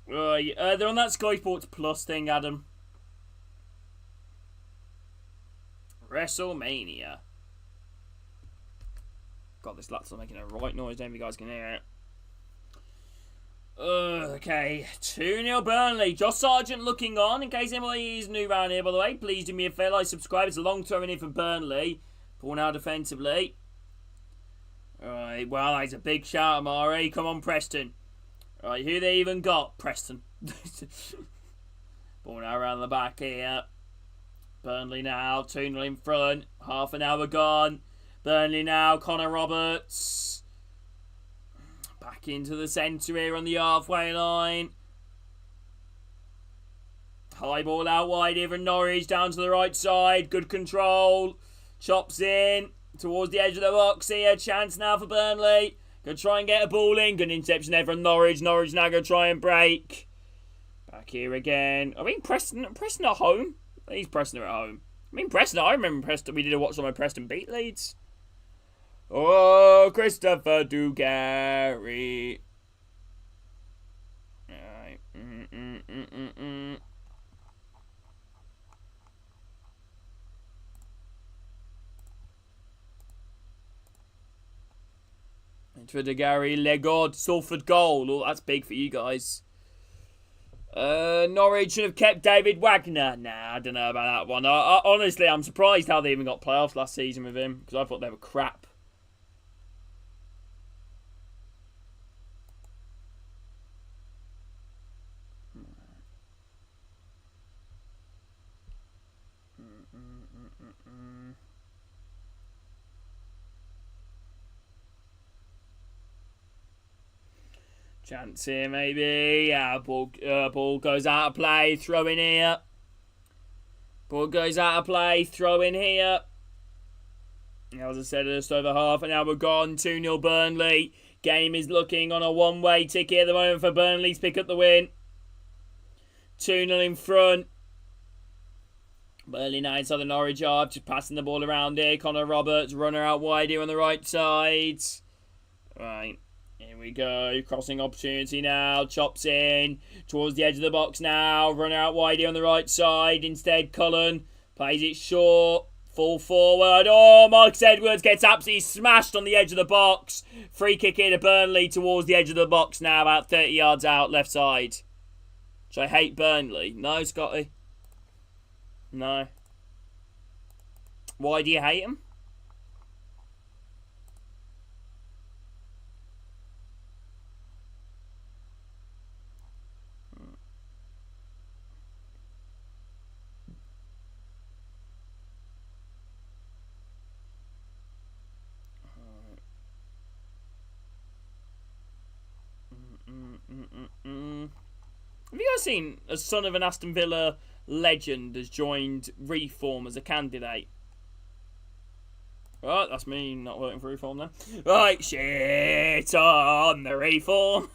They're on that Sky Sports Plus thing, Adam. WrestleMania. God, this laptop's making a right noise. Don't know if you guys can hear it. Okay, 2-0 Burnley. Josh Sargent looking on. In case anybody is new around here, by the way, please do me a favour, subscribe. It's a long term in here for Burnley. Ball now defensively. Alright, well, that's a big shout, Amari. Come on, Preston. Alright, who they even got? Preston. Ball now around the back here. Burnley now, 2-0 in front. Half an hour gone. Burnley now, Connor Roberts. Back into the centre here on the halfway line. High ball out wide here from Norwich, down to the right side. Good control. Chops in towards the edge of the box here. Chance now for Burnley. Going to try and get a ball in. Good interception there from Norwich. Norwich now going to try and break. Back here again. I mean, Preston at home. He's Preston at home. I mean, Preston. I remember Preston. We did a watch on my Preston beat Leeds. Oh, Christopher Dugarry. Right. For Dugarry, Legod, Salford goal. Oh, that's big for you guys. Norwich should have kept David Wagner. Nah, I don't know about that one. Honestly, I'm surprised how they even got playoffs last season with him, because I thought they were crap. Chance here, maybe. Yeah, ball goes out of play. Throw in here. Ball goes out of play. Throw in here. As I said, just over half an hour gone. 2-0 Burnley. Game is looking on a one-way ticket at the moment for Burnley to pick up the win. 2-0 in front. Burnley now inside the Norwich yard. Just passing the ball around here. Connor Roberts, runner out wide here on the right side. Right. Here we go, crossing opportunity now, chops in, towards the edge of the box now, run out wide here on the right side, instead Cullen plays it short, full forward, oh, Marcus Edwards gets absolutely smashed on the edge of the box, free kick here to Burnley towards the edge of the box now, about 30 yards out, left side. Which I hate Burnley. No, Scotty? No. Why do you hate him? Have you guys seen a son of an Aston Villa legend has joined Reform as a candidate? Right, that's me not voting for Reform then. Right, shit on the Reform.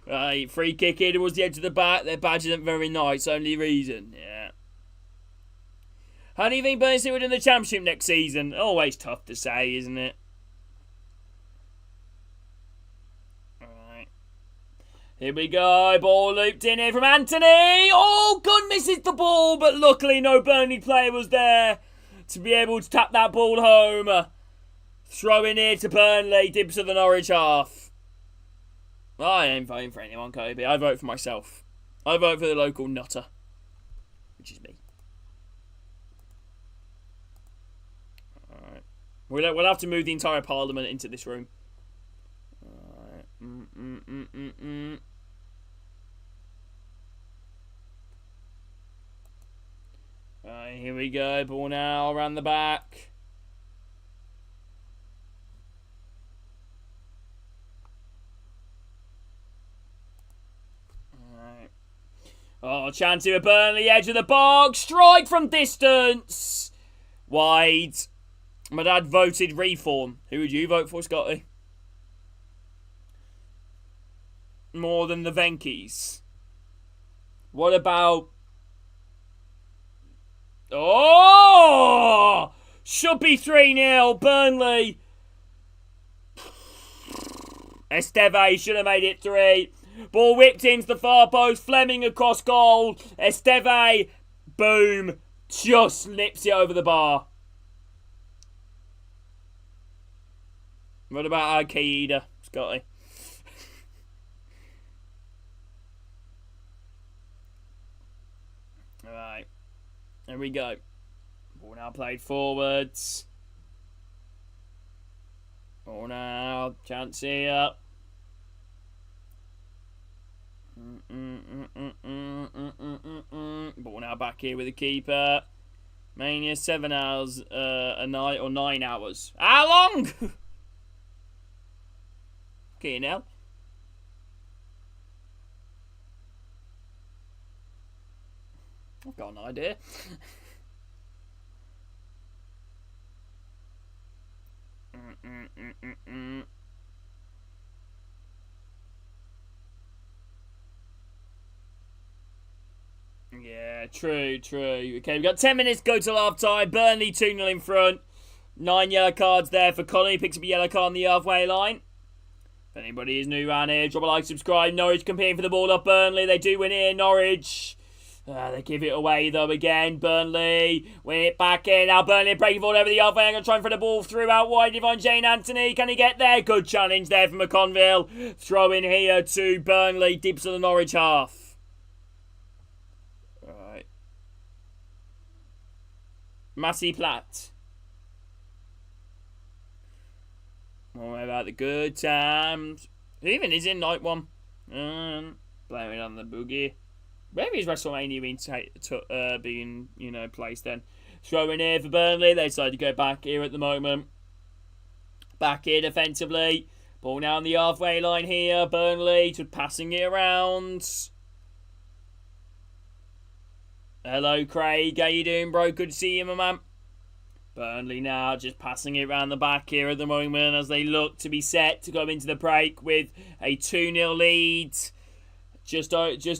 Right, free kick here towards the edge of the back. Their badge isn't very nice, only reason. Yeah. How do you think Burnley would in the Championship next season? Always tough to say, isn't it? Here we go. Ball looped in here from Anthony. Oh, good, misses the ball, but luckily no Burnley player was there to be able to tap that ball home. Throw in here to Burnley. Dibs to the Norwich half. I ain't voting for anyone, Kobe. I vote for myself. I vote for the local nutter, which is me. Alright. We'll have to move the entire parliament into this room. Alright. Alright, here we go. Ball now around the back. Alright. Oh, chance here at Burnley, edge of the box. Strike from distance. Wide. My dad voted reform. Who would you vote for, Scotty? More than the Venkies. What about... Oh! Should be 3-0. Burnley. Esteve should have made it 3. Ball whipped into the far post. Fleming across goal. Esteve. Boom. Just nips it over the bar. What about Al-Qaeda, Scotty? Alright. There we go. Ball now played forwards. Ball now. Chance here. Ball now back here with the keeper. Mania 7 hours a night or 9 hours. How long? Okay, now. I've got an idea. Yeah, true. Okay, we've got 10 minutes to go till half time. Burnley 2-0 in front. 9 yellow cards there for Colin. He picks up a yellow card on the halfway line. If anybody is new around here, drop a like, subscribe. Norwich competing for the ball up Burnley. They do win here, Norwich. They give it away though again. Burnley win it back in. Now Burnley breaking forward over the halfway. I'm going to try and throw the ball through out wide. Divine Jane Anthony. Can he get there? Good challenge there from McConville. Throw in here to Burnley. Dibs to the Norwich half. Alright. Massey Platt. What about the good times? Even is in night one. Blaming on the boogie. Maybe his WrestleMania being placed then. Throwing here for Burnley. They decide to go back here at the moment. Back here defensively. Ball now on the halfway line here. Burnley just passing it around. Hello, Craig. How you doing, bro? Good to see you, my man. Burnley now just passing it around the back here at the moment as they look to be set to go into the break with a 2-0 lead. Just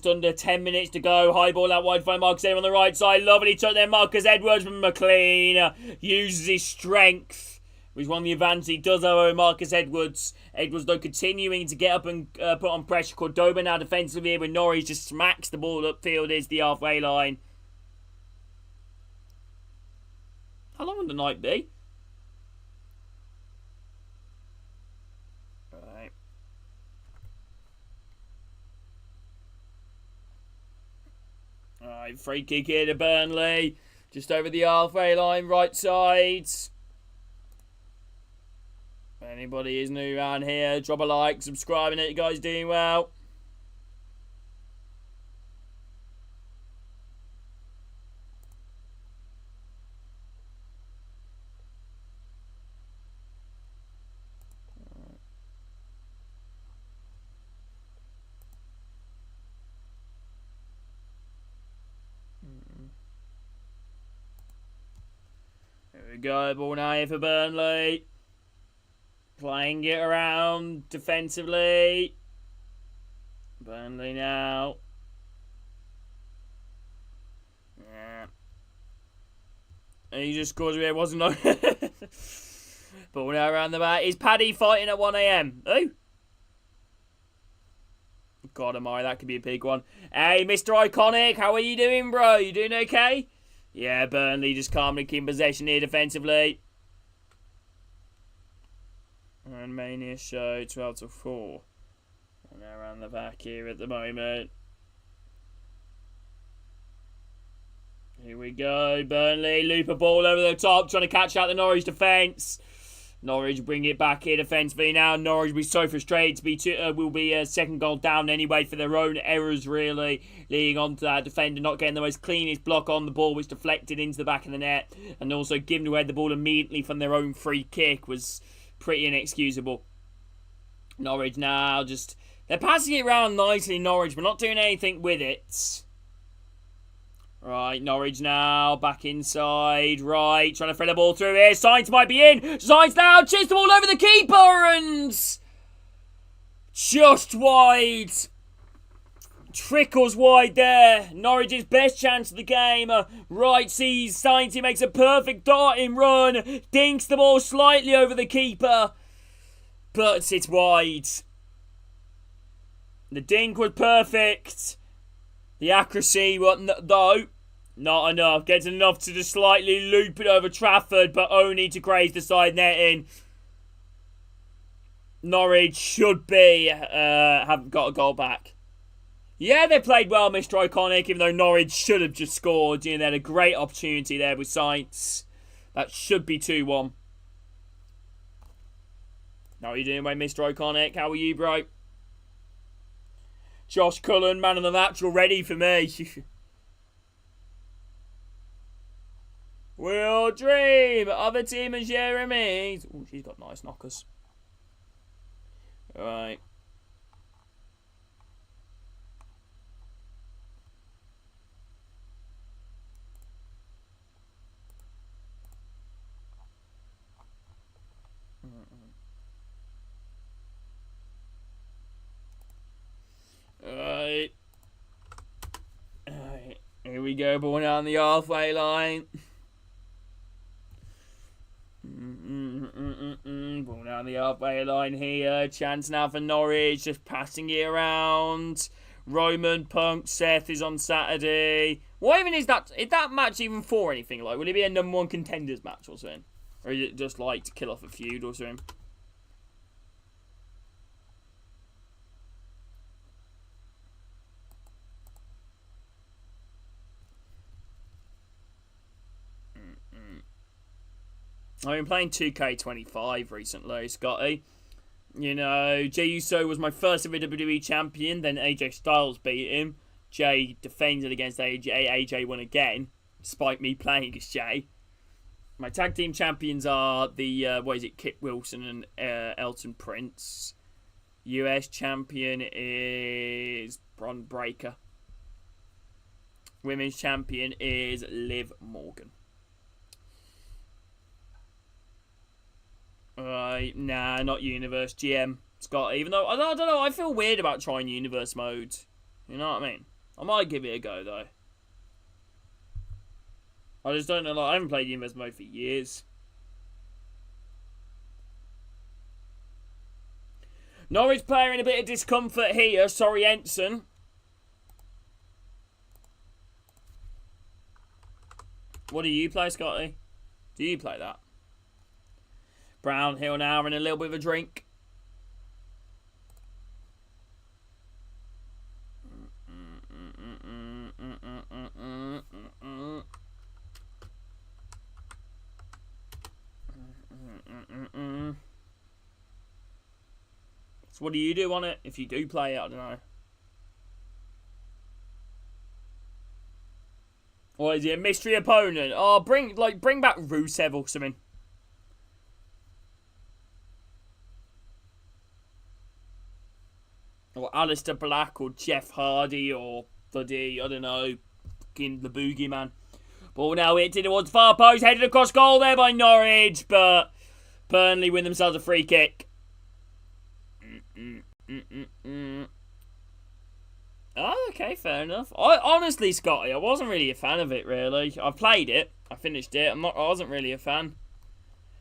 under 10 minutes to go. High ball out wide. Find Marcus Edwards on the right side. Lovely touch there. Marcus Edwards from McLean. Uses his strength, which won the advance. He does owe Marcus Edwards. Edwards, though, continuing to get up and put on pressure. Cordoba now defensively here with Norwich. Just smacks the ball upfield. Is the halfway line. How long will the night be? Alright. Alright, free kick here to Burnley. Just over the halfway line, right side. If anybody is new around here, drop a like, subscribe, and you guys doing well. Here we go, ball now here for Burnley. Playing it around defensively. Burnley now. Yeah. And he just scores where it wasn't no. Ball now around the back. Is Paddy fighting at 1 AM? Who? God, Amari, that could be a big one. Hey, Mr. Iconic, how are you doing, bro? You doing okay? Yeah, Burnley just calmly keeping possession here defensively. And Mania show 12 to 4. And they're around the back here at the moment. Here we go. Burnley loop a ball over the top, trying to catch out the Norwich defence. Norwich bring it back here defensively now. Norwich will be so frustrated will be a second goal down anyway for their own errors, really, leading on to that defender not getting the most cleanest block on the ball, which deflected into the back of the net, and also giving away the ball immediately from their own free kick was pretty inexcusable. Norwich now they're passing it around nicely, Norwich, but not doing anything with it. Right, Norwich now, back inside, right, trying to thread the ball through here, Sainz might be in, Sainz now, chips the ball over the keeper, and just wide, trickles wide there, Norwich's best chance of the game, right, sees Sainz, he makes a perfect darting run, dinks the ball slightly over the keeper, but it's wide. The dink was perfect. The accuracy, though, not enough. Gets enough to just slightly loop it over Trafford, but only to graze the side netting. Norwich should have got a goal back. Yeah, they played well, Mr. Iconic, even though Norwich should have just scored. You know, they had a great opportunity there with Sainz. That should be 2-1. How are you doing, Mr. Iconic? How are you, bro? Josh Cullen, man of the match already for me. We'll dream. Other team is Jeremy. Oh, she's got nice knockers. All right. Alright. Here we go, ball down the halfway line. Ball down the halfway line here. Chance now for Norwich, just passing it around. Roman, Punk, Seth is on Saturday. What even is that? Is that match even for anything? Like, will it be a #1 contenders match or something? Or is it just like to kill off a feud or something? I've been playing 2K25 recently, Scotty. You know, Jey Uso was my first ever WWE champion, then AJ Styles beat him. Jey defended against AJ, AJ won again, despite me playing against Jey. My tag team champions are the, Kit Wilson and Elton Prince. US champion is Bron Breakker. Women's champion is Liv Morgan. Nah, not Universe. GM. Scott, even though, I don't know, I feel weird about trying Universe mode. You know what I mean? I might give it a go, though. I just don't know, like, I haven't played Universe mode for years. Norwich player in a bit of discomfort here. Sorry, Ensign. What do you play, Scotty? Do you play that? Brownhill now and a little bit of a drink. So what do you do on it if you do play it? I don't know. Or is it a mystery opponent? Oh, bring back Rusev or something. Or Alistair Black or Jeff Hardy or bloody, I don't know, fucking the Boogeyman. Ball now hit towards far post, headed across goal there by Norwich, but Burnley win themselves a free kick. Oh, okay, fair enough. Honestly, Scotty, I wasn't really a fan of it, really. I played it, I finished it, I wasn't really a fan.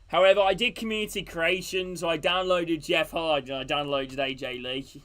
However, I did community creation, so I downloaded Jeff Hardy and I downloaded AJ Lee.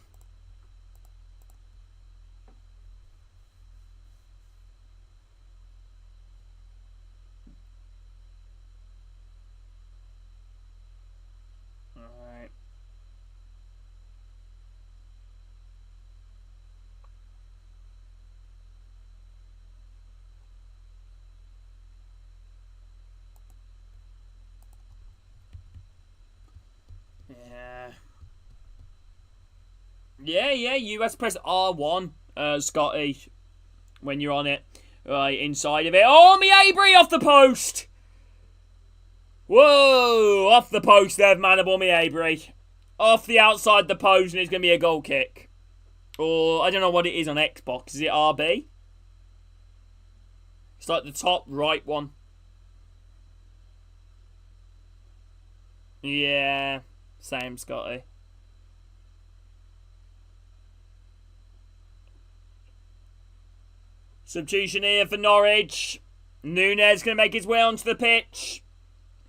Yeah, US press R1, Scotty, when you're on it. Right, inside of it. Oh, me Abry off the post! Whoa, off the post there, Manable me Abry. Off the outside the post, and it's going to be a goal kick. Or, I don't know what it is on Xbox. Is it RB? It's like the top right one. Yeah, same, Scotty. Substitution here for Norwich. Nunez going to make his way onto the pitch.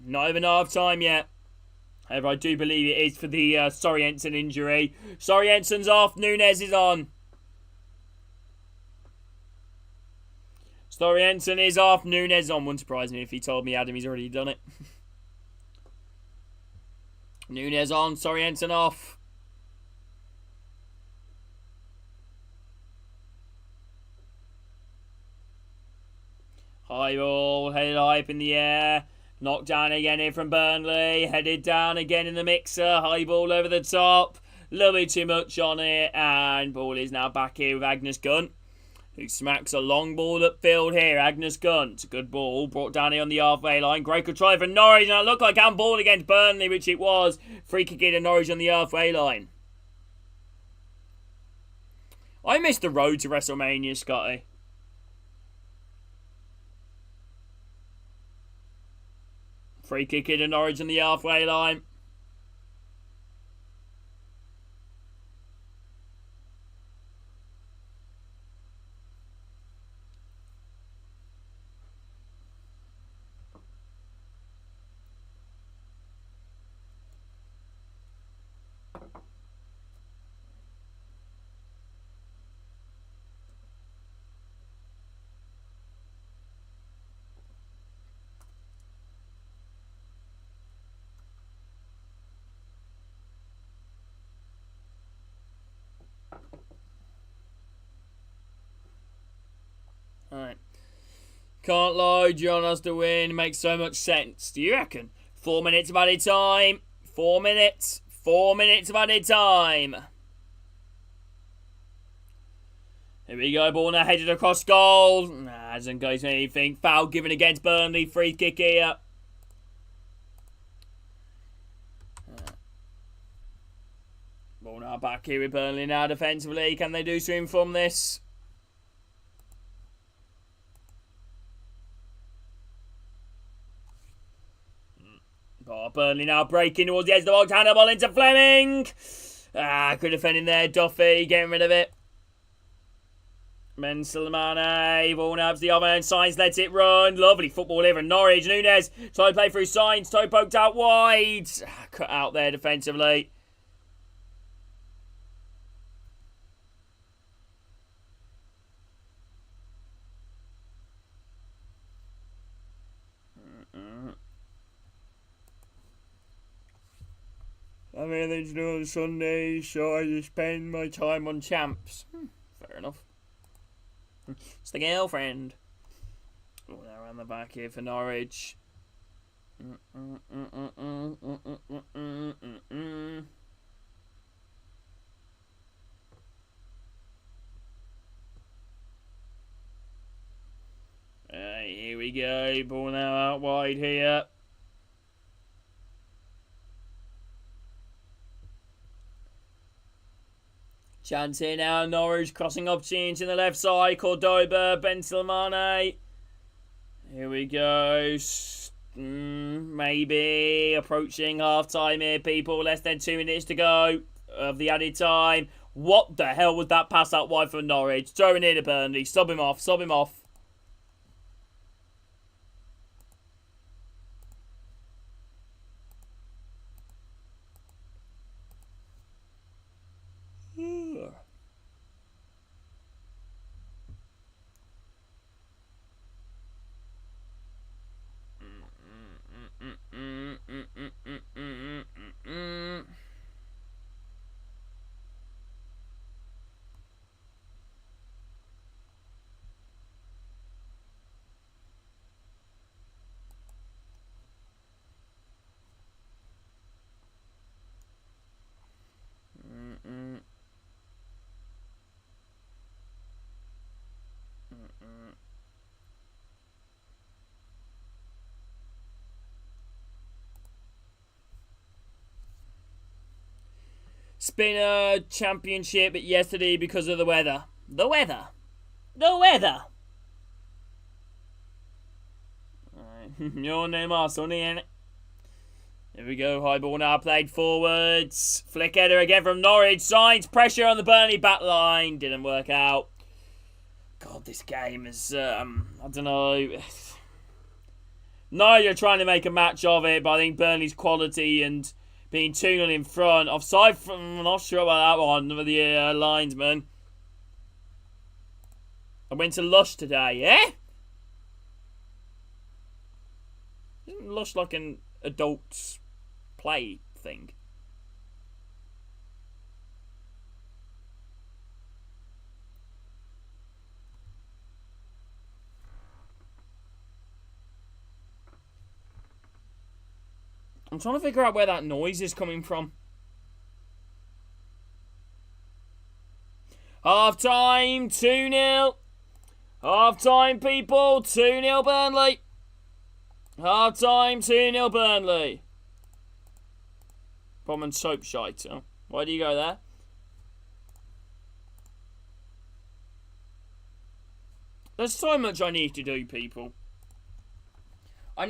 Not even half time yet. However, I do believe it is for the Soriensen injury. Soriensen's off. Nunez is on. Soriensen is off. Nunez on. Wouldn't surprise me if he told me, Adam, he's already done it. Nunez on. Soriensen off. High ball. Headed high up in the air. Knocked down again here from Burnley. Headed down again in the mixer. High ball over the top. A little bit too much on it. And ball is now back here with Agnes Gunn, who smacks a long ball upfield here. Agnes Gunn. It's a good ball. Brought down here on the halfway line. Great good try for Norwich. And it looked like handball against Burnley, which it was. Free kick into Norwich on the halfway line. I missed the road to WrestleMania, Scotty. Free kick into Norwich on the halfway line. Alright. Can't lie, John has to win. Makes so much sense. Do you reckon? 4 minutes of added time. 4 minutes. 4 minutes of added time. Here we go. Ball now headed across goal. Nah, hasn't got anything. Foul given against Burnley. Free kick here. Ball now back here with Burnley now defensively. Can they do something from this? Oh, Burnley now breaking towards the edge of the box. Hannibal into Fleming. Good defending there. Duffy getting rid of it. Bensilmane. Ball now to the other end. Sainz lets it run. Lovely football here from Norwich. Nunez trying to play through Sainz. Toe poked out wide. Cut out there defensively. I have anything to do on Sunday, so I just spend my time on champs. Fair enough. It's the girlfriend. Oh, now around the back here for Norwich. Here we go. Ball now out wide here. Chance here now, Norwich crossing opportunity in the left side. Cordoba, Bensilmane. Here we go. Maybe approaching half time here, people. Less than 2 minutes to go of the added time. What the hell was that pass out wide for Norwich? Throwing in to Burnley. Sub him off. Sub him off. Spinner Championship yesterday because of the weather. The weather. The weather. Alright. Your name are Sonny, innit? Here we go. High ball now played forwards. Flick header again from Norwich. Signs pressure on the Burnley back line. Didn't work out. God, this game is, I don't know. No, you're trying to make a match of it, but I think Burnley's quality and being 2-0 in front. Offside from, I'm not sure about that one with the linesman. I went to Lush today, yeah? Isn't Lush like an adult play thing? I'm trying to figure out where that noise is coming from. Half time, 2-0. Half time, people, 2-0 Burnley. Half time, 2-0 Burnley. Bomb soap shite. Huh? Why do you go there? There's so much I need to do, people. I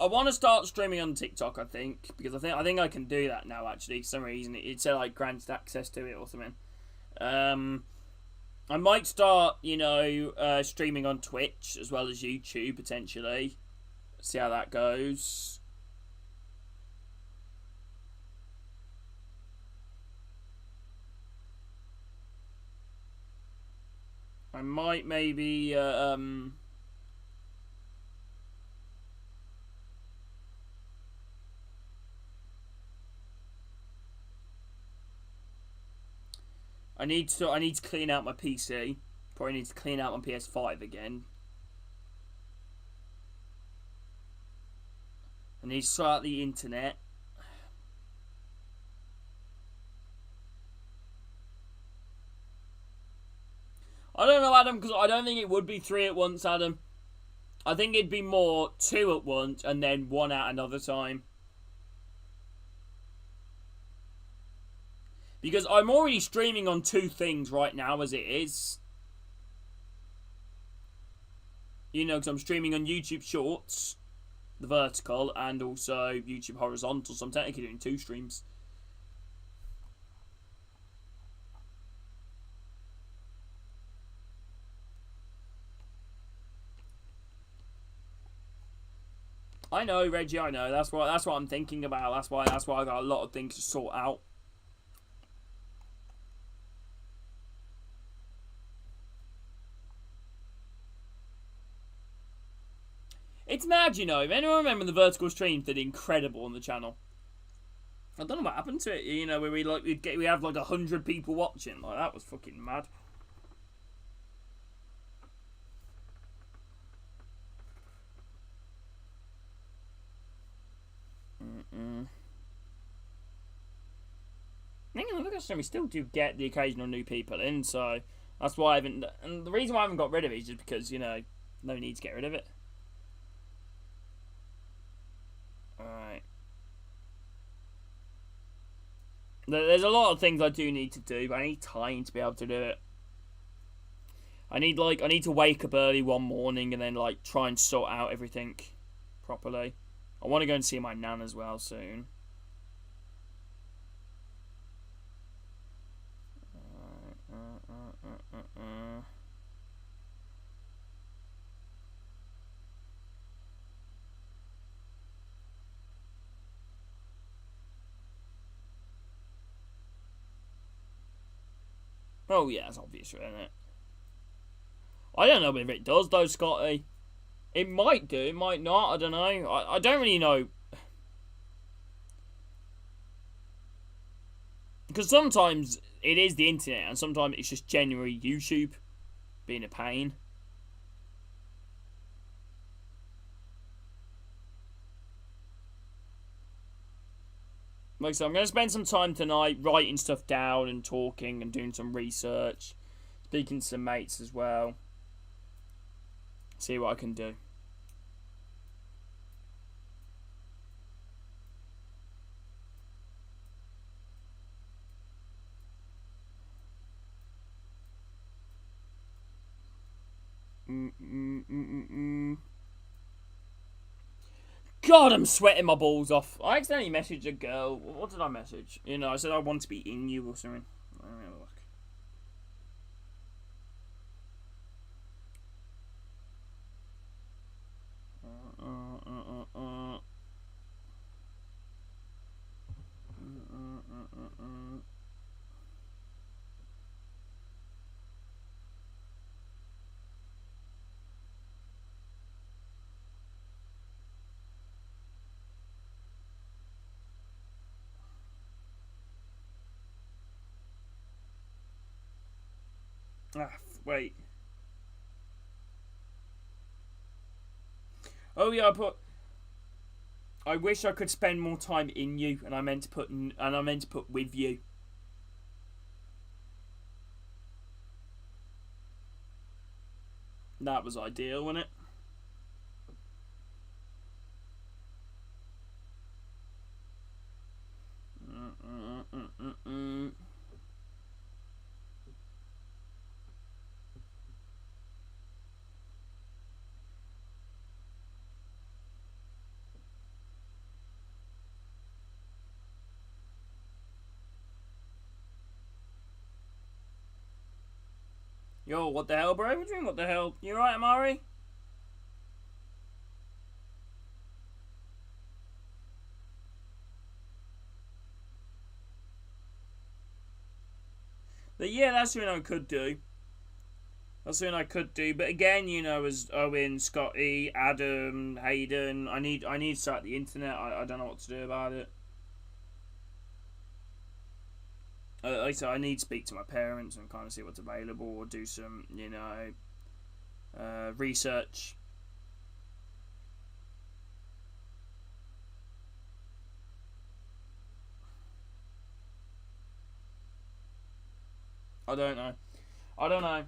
want to start streaming on TikTok, I think, because I think I can do that now, actually, for some reason. It's like granted access to it or something. I might start, streaming on Twitch as well as YouTube, potentially. See how that goes. I might maybe, I need to clean out my PC. Probably need to clean out my PS5 again. I need to sort out the internet. I don't know, Adam, because I don't think it would be 3 at once, Adam. I think it'd be more 2 at once and then 1 at another time. Because I'm already streaming on 2 things right now as it is. Because I'm streaming on YouTube Shorts, the vertical, and also YouTube Horizontal, so I'm technically doing 2 streams. I know, Reggie, I know. That's what I'm thinking about. That's why I got a lot of things to sort out. It's mad, If anyone remember the vertical streams did incredible on the channel. I don't know what happened to it, where we have like 100 people watching. Like, that was fucking mad. I think we still do get the occasional new people in, so that's why I haven't. And the reason why I haven't got rid of it is just because no need to get rid of it. Alright. There's a lot of things I do need to do, but I need time to be able to do it. I need to wake up early one morning and then try and sort out everything properly. I want to go and see my nan as well soon. Oh yeah, it's obvious, isn't it? I don't know if it does though, Scotty. It might do, it might not, I don't know. I don't really know. Because sometimes it is the internet and sometimes it's just genuinely YouTube being a pain. Like I said, I'm going to spend some time tonight writing stuff down and talking and doing some research. Speaking to some mates as well. See what I can do. God, I'm sweating my balls off. I accidentally messaged a girl. What did I message? You know, I said I want to be in you or something. Let me have a look. Wait. Oh yeah, I wish I could spend more time in you, and I meant to put with you. That was ideal, wasn't it? Yo, what the hell, bro? What are you doing? What the hell? You right, Amari? But yeah, that's something I could do. That's something I could do. But again, you know, as Owen, Scotty, Adam, Hayden, I need to start the internet. I don't know what to do about it. Like I said, I need to speak to my parents and kind of see what's available, or do some, you know, research. I don't know. I don't know.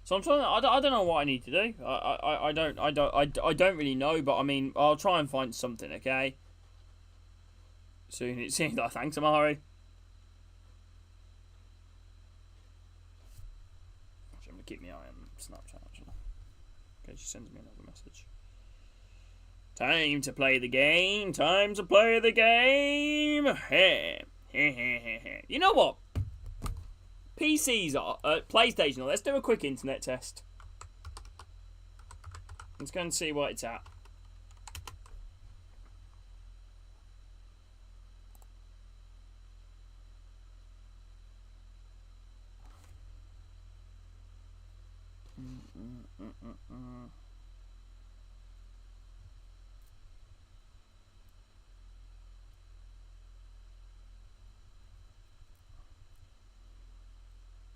So I'm trying. I don't know what I need to do. I don't really know. But I mean, I'll try and find something. Okay. Soon it seems like thanks, Amari. Actually, I'm gonna keep my eye on Snapchat. Actually, okay, she sends me another message. Time to play the game. Time to play the game. You know what? PCs are PlayStation. Let's do a quick internet test. Let's go and see what it's at.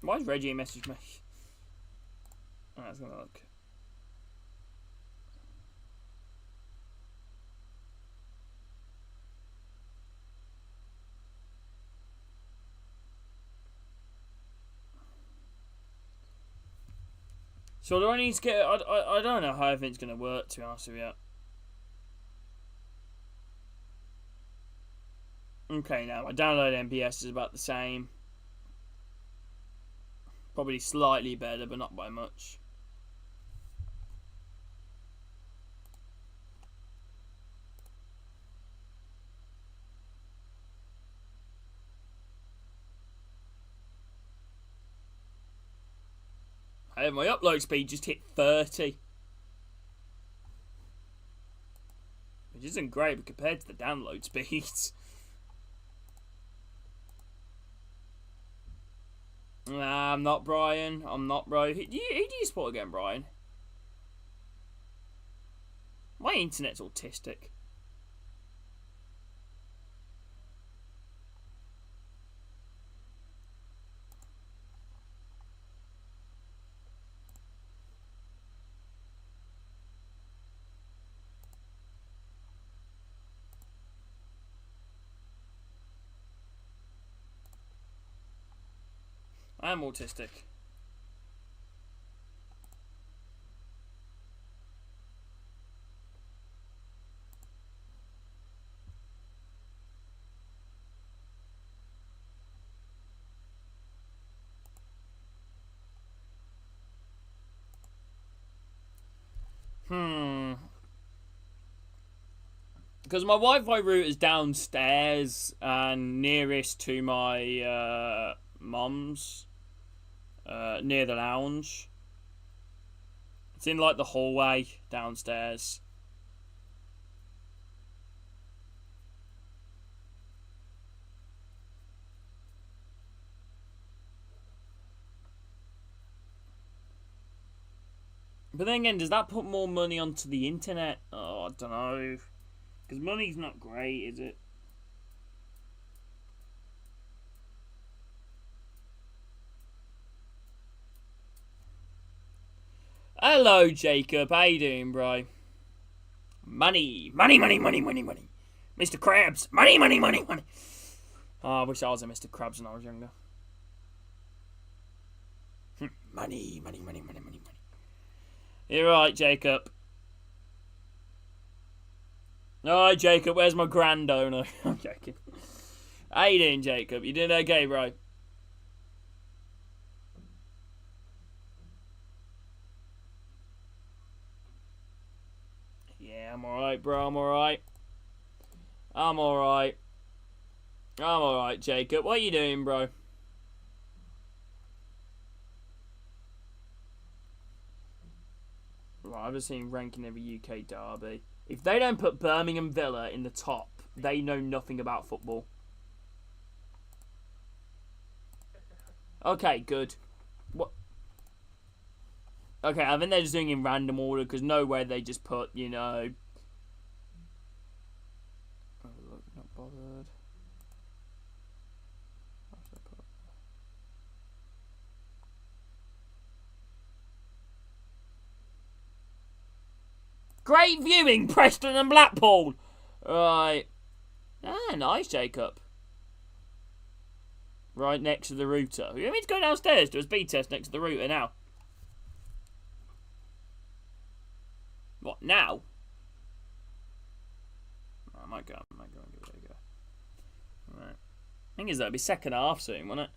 Why did Reggie message me? Alright, let's have a look. So do I need to get... I don't know how everything's going to work, to be honest with you. Okay, now my download MPS is about the same. Probably slightly better, but not by much. Hey, my upload speed just hit 30. Which isn't great, but compared to the download speeds. Nah, I'm not Brian. I'm not, bro. Who do you support again, Brian? My internet's autistic. I am autistic. Because my Wi-Fi router is downstairs and nearest to my mum's, near the lounge. It's in like the hallway downstairs. But then again, does that put more money onto the internet? Oh, I don't know. Because money's not great, is it? Hello, Jacob. How you doing, bro? Money. Money, money, money, money, money. Mr. Krabs. Money, money, money, money. Oh, I wish I was a Mr. Krabs when I was younger. Money, money, money, money, money, money. You're right, Jacob. Alright, Jacob, where's my grand owner? I'm joking. How you doing, Jacob? You doing okay, bro? Yeah, I'm alright, bro. I'm alright. I'm alright. I'm alright, Jacob. What are you doing, bro? Right, I've just seen ranking every UK derby. If they don't put Birmingham Villa in the top, they know nothing about football. Okay, good. What? Okay, I think they're just doing it in random order because nowhere they just put, you know. Oh, look, not bothered. Great viewing, Preston and Blackpool. Right. Ah, nice, Jacob. Right next to the router. You want me to go downstairs to a speed test next to the router now? What, now? I might go and give it a go. Right. Thing is, that'll be second half soon, won't it?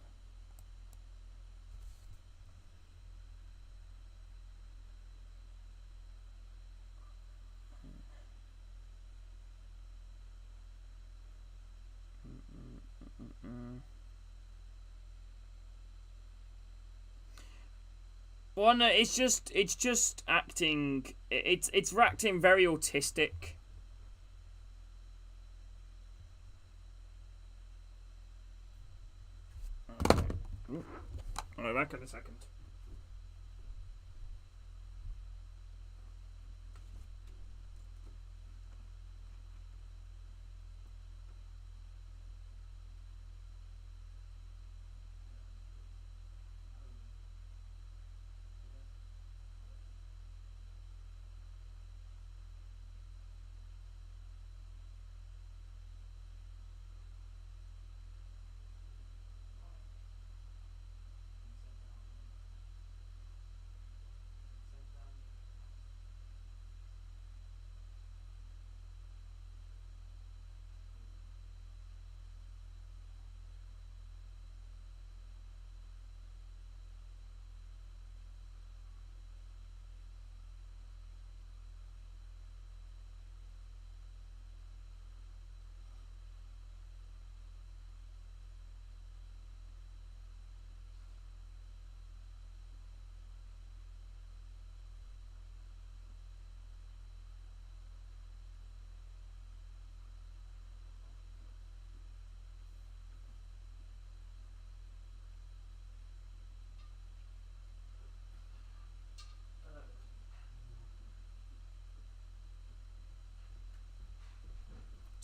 Well, no, it's just acting. It's acting very autistic. I'll be back in a second.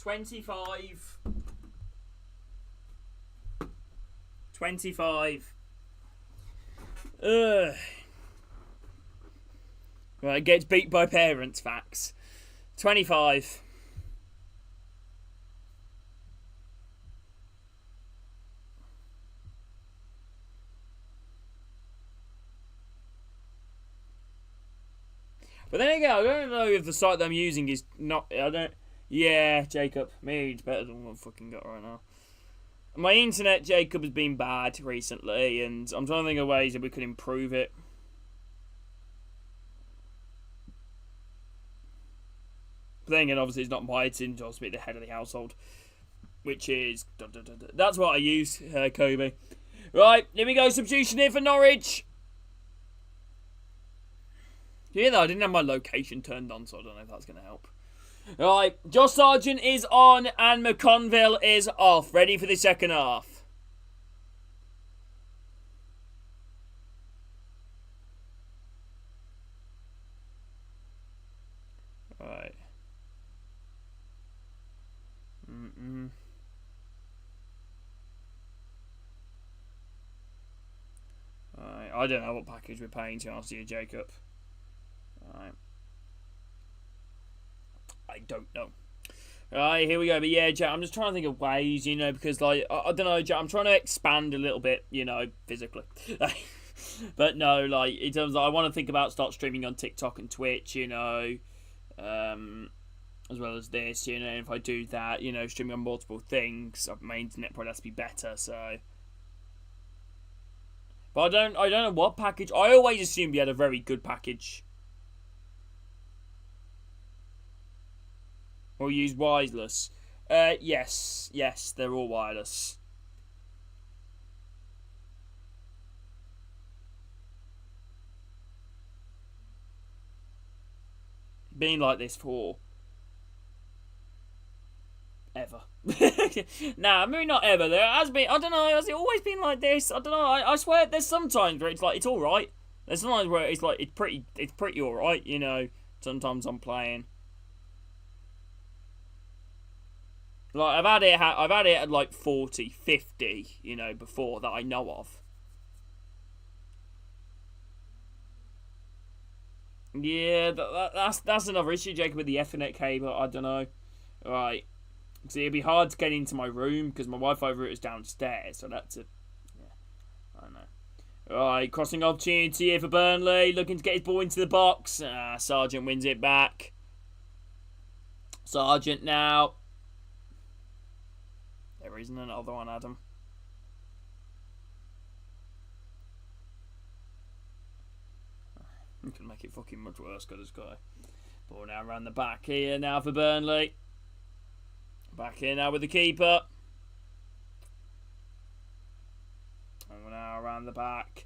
$25. Ugh. Right, gets beat by parents, facts. 25. But then again, I don't know if the site that I'm using is not. I don't. Yeah, Jacob, it's better than what I've fucking got right now. My internet, Jacob, has been bad recently, and I'm trying to think of ways that we could improve it. But then again, obviously, it's not my tin job to be the head of the household, which is that's what I use, Kobe. Right, here we go. Substitution here for Norwich. Yeah, though, I didn't have my location turned on, so I don't know if that's going to help. Right, Josh Sargent is on and McConville is off. Ready for the second half. Right. Right, I don't know what package we're paying to ask you, Jacob. Right. I don't know. Right, here we go. But yeah, Jack, I'm just trying to think of ways, because, like, I don't know, Jack, I'm trying to expand a little bit, physically. But no, like, in terms of, I want to think about start streaming on TikTok and Twitch, as well as this, if I do that, streaming on multiple things, my internet probably has to be better, so. But I don't know what package. I always assumed we had a very good package. Or use wireless. Yes, they're all wireless. Been like this for ever. Nah, maybe not ever. There has been. I don't know. Has it always been like this? I don't know. I swear, there's sometimes where it's like it's all right. There's sometimes where it's like it's pretty all right. Sometimes I'm playing. Like I've had it at like 40, 50, before that I know of. Yeah, that's another issue, Jacob, with the Ethernet cable. I don't know. Right. See, it'd be hard to get into my room because my Wi-Fi router is downstairs, so that's a. Yeah, I don't know. Right, crossing opportunity here for Burnley, looking to get his ball into the box. Sargent wins it back. Sargent now. There isn't another one, Adam. You can make it fucking much worse, got this guy. Ball now around the back here now for Burnley. Back here now with the keeper. And we're now around the back.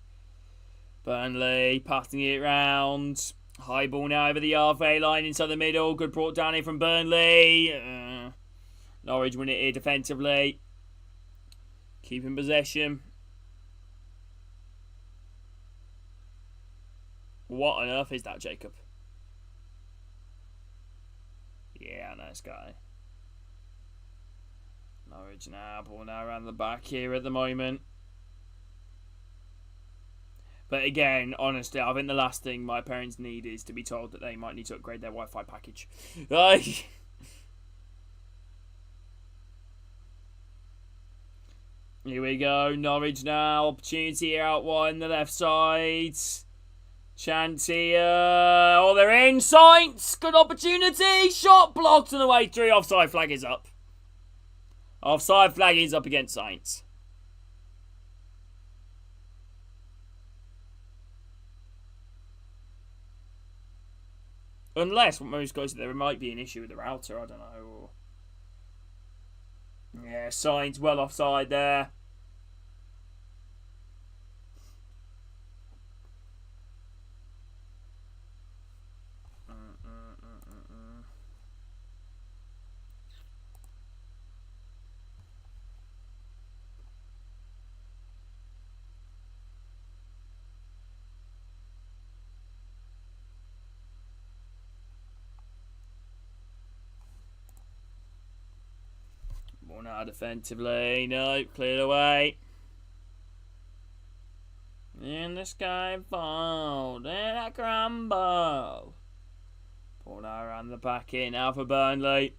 Burnley passing it round. High ball now over the halfway line inside the middle. Good brought down here from Burnley. Norwich win it here defensively. Keeping possession. What on earth is that, Jacob? Yeah, nice guy. Norwich now, ball now around the back here at the moment. But again, honestly, I think the last thing my parents need is to be told that they might need to upgrade their Wi-Fi package. Here we go, Norwich now, opportunity out wide on the left side. Chance here. Oh, they're in. Saints. Good opportunity. Shot blocked on the way through. Offside flag is up. Offside flag is up against Saints. Unless, what most guys, there might be an issue with the router. I don't know. Yeah, Saints well offside there. More now defensively. No, cleared away. And this guy fouled. And a crumble. Ball now around the back in now for Burnley.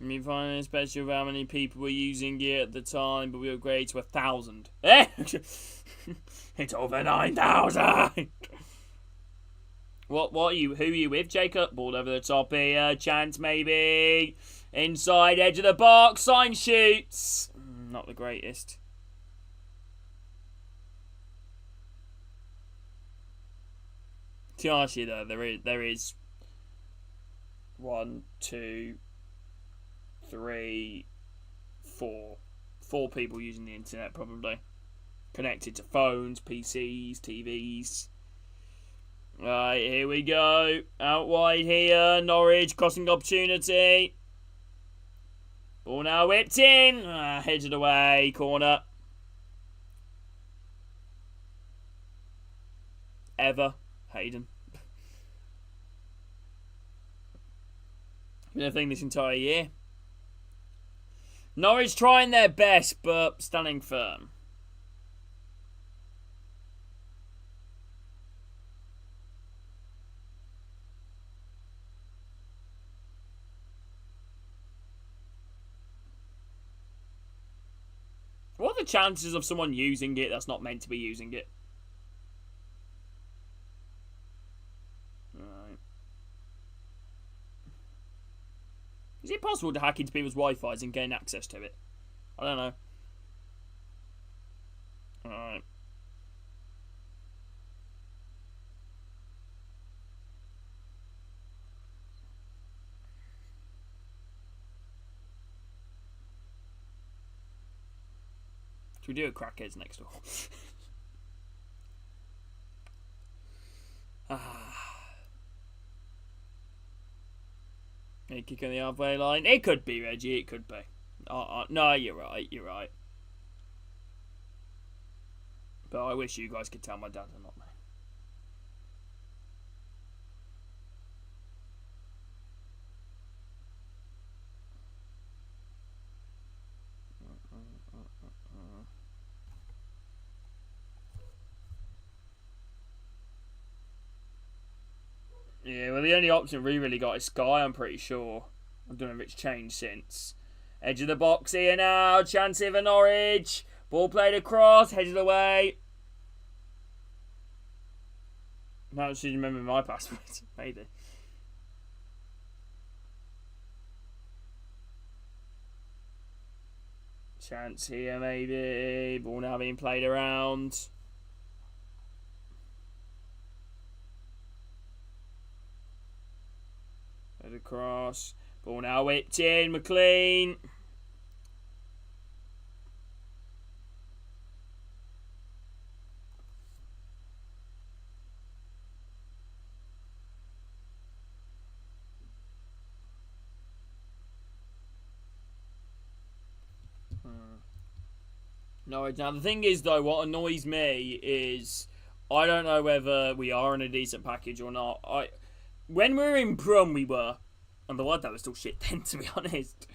Me finding especially with how many people were using it at the time, but we upgraded to 1,000. Eh? It's over 9,000. What are you? Who are you with, Jacob? Ball over the top here. Chance maybe. Inside edge of the box. Sign shoots. Not the greatest. To be honest with you, though, there is 1, 2, 3, 4. 4 people using the internet, probably. Connected to phones, PCs, TVs. Right, here we go. Out wide here. Norwich, crossing opportunity. Ball now whipped in. Headed away. Corner. Hayden. Been a thing this entire year. Norwich trying their best, but standing firm. What are the chances of someone using it that's not meant to be using it? Right. Is it possible to hack into people's Wi-Fis and gain access to it? I don't know. Alright. Should we do a crackheads next door? A kick on the halfway line. It could be, Reggie. It could be. No, you're right. You're right. But I wish you guys could tell my dad and not me. Yeah, well, the only option we really got is Sky, I'm pretty sure. I don't know if it's changed since. Edge of the box here now. Chance here for Norwich. Ball played across. Headed away. Now I should remember my password. Maybe. Chance here, maybe. Ball now being played around. Across. Ball now whipped in. McLean. No, now the thing is though, what annoys me is I don't know whether we are in a decent package or not. When we were in Brum, we were. And the word that was still shit then, to be honest.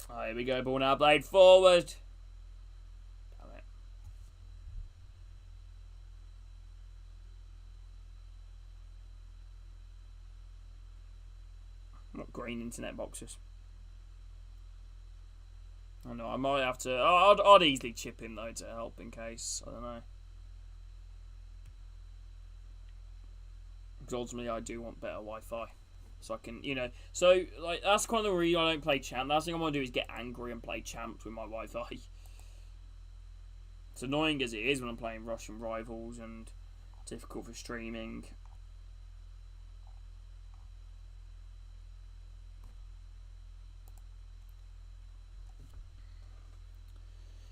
Here we go. Ball now played forward. Damn it. Not green internet boxes. I know, I might have to. I'd easily chip him though to help in case. I don't know. Because ultimately I do want better Wi-Fi. So I can, So, like, that's kind of the reason I don't play Champ. The last thing I want to do is get angry and play Champs with my Wi-Fi. It's annoying as it is when I'm playing Russian Rivals and difficult for streaming.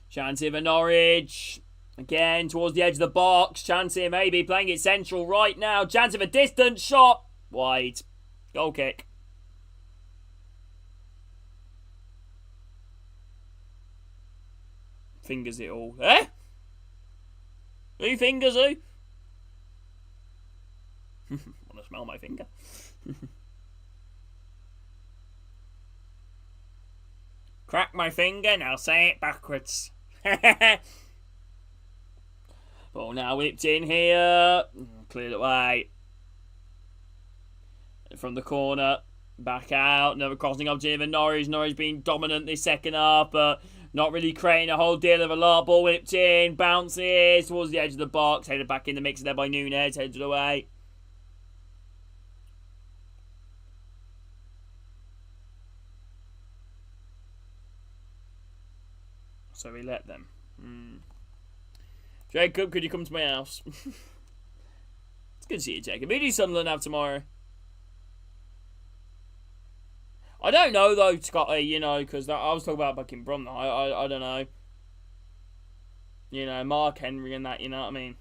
Chance here for Norwich. Again, towards the edge of the box. Chance here maybe playing it central right now. Chance of a distance shot. Wide. Goal kick. Fingers it all. Eh? Who fingers who? Want to smell my finger? Crack my finger, now say it backwards. Ball now whipped in here. Cleared away. from the corner. Back out. Another crossing opportunity for Norwich. Norwich being dominant this second half, but not really creating a whole deal of a lot. Ball whipped in. Bounces towards the edge of the box. Headed back in the mix there by Nunez. Headed away. So we let them. Jacob, could you come to my house? It's good to see you, Jacob. Who do Sunderland have tomorrow? I don't know, though, Scotty, you know, because I was talking about back in Bromley. I don't know. You know, Mark Henry and that, you know what I mean?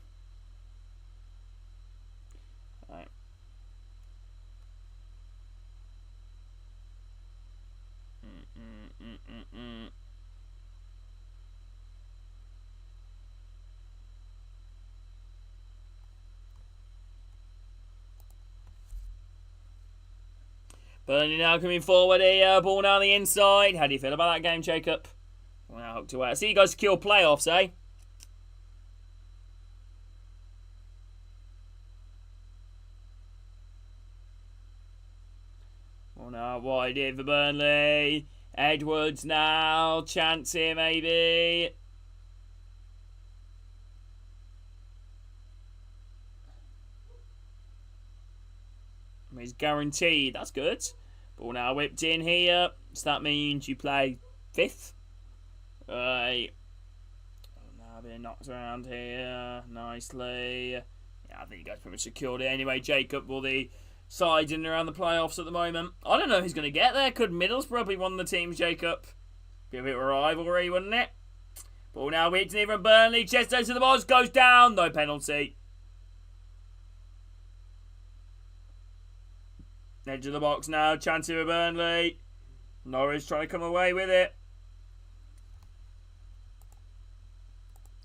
Right. Burnley now coming forward here. Ball down the inside. How do you feel about that game, Jacob? Well, now hooked away. I see you guys secure playoffs, eh? Well, now wide here for Burnley. Edwards now. Chance here, maybe. He's guaranteed. That's good. Ball now whipped in here. So that means you play 5th. Right. Now being knocked around here nicely. Yeah, I think you guys pretty much secured it anyway. Jacob will the sides in and around the playoffs at the moment. I don't know who's going to get there. Could Middlesbrough be one of the teams, Jacob? Be a bit of a rivalry, wouldn't it? Ball now whipped in here from Burnley. Chest over to the box. Goes down. No penalty. Edge of the box now. Chance here for Burnley. Norwich trying to come away with it.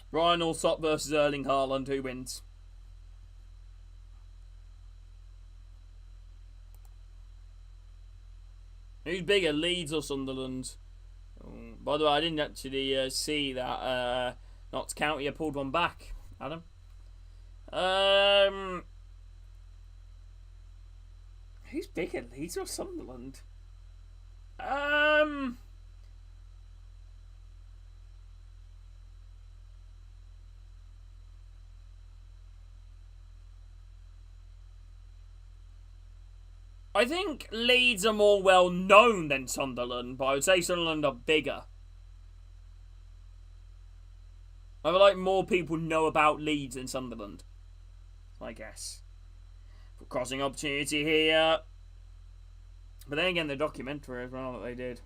Ryan Allsop versus Erling Haaland. Who wins? Who's bigger, Leeds or Sunderland? By the way, I didn't actually see that Notts County had pulled one back. Adam? Who's bigger, Leeds or Sunderland? I think Leeds are more well known than Sunderland, but I would say Sunderland are bigger. I feel like more people know about Leeds than Sunderland, I guess. Crossing opportunity here. But then again, the documentary as well that they did.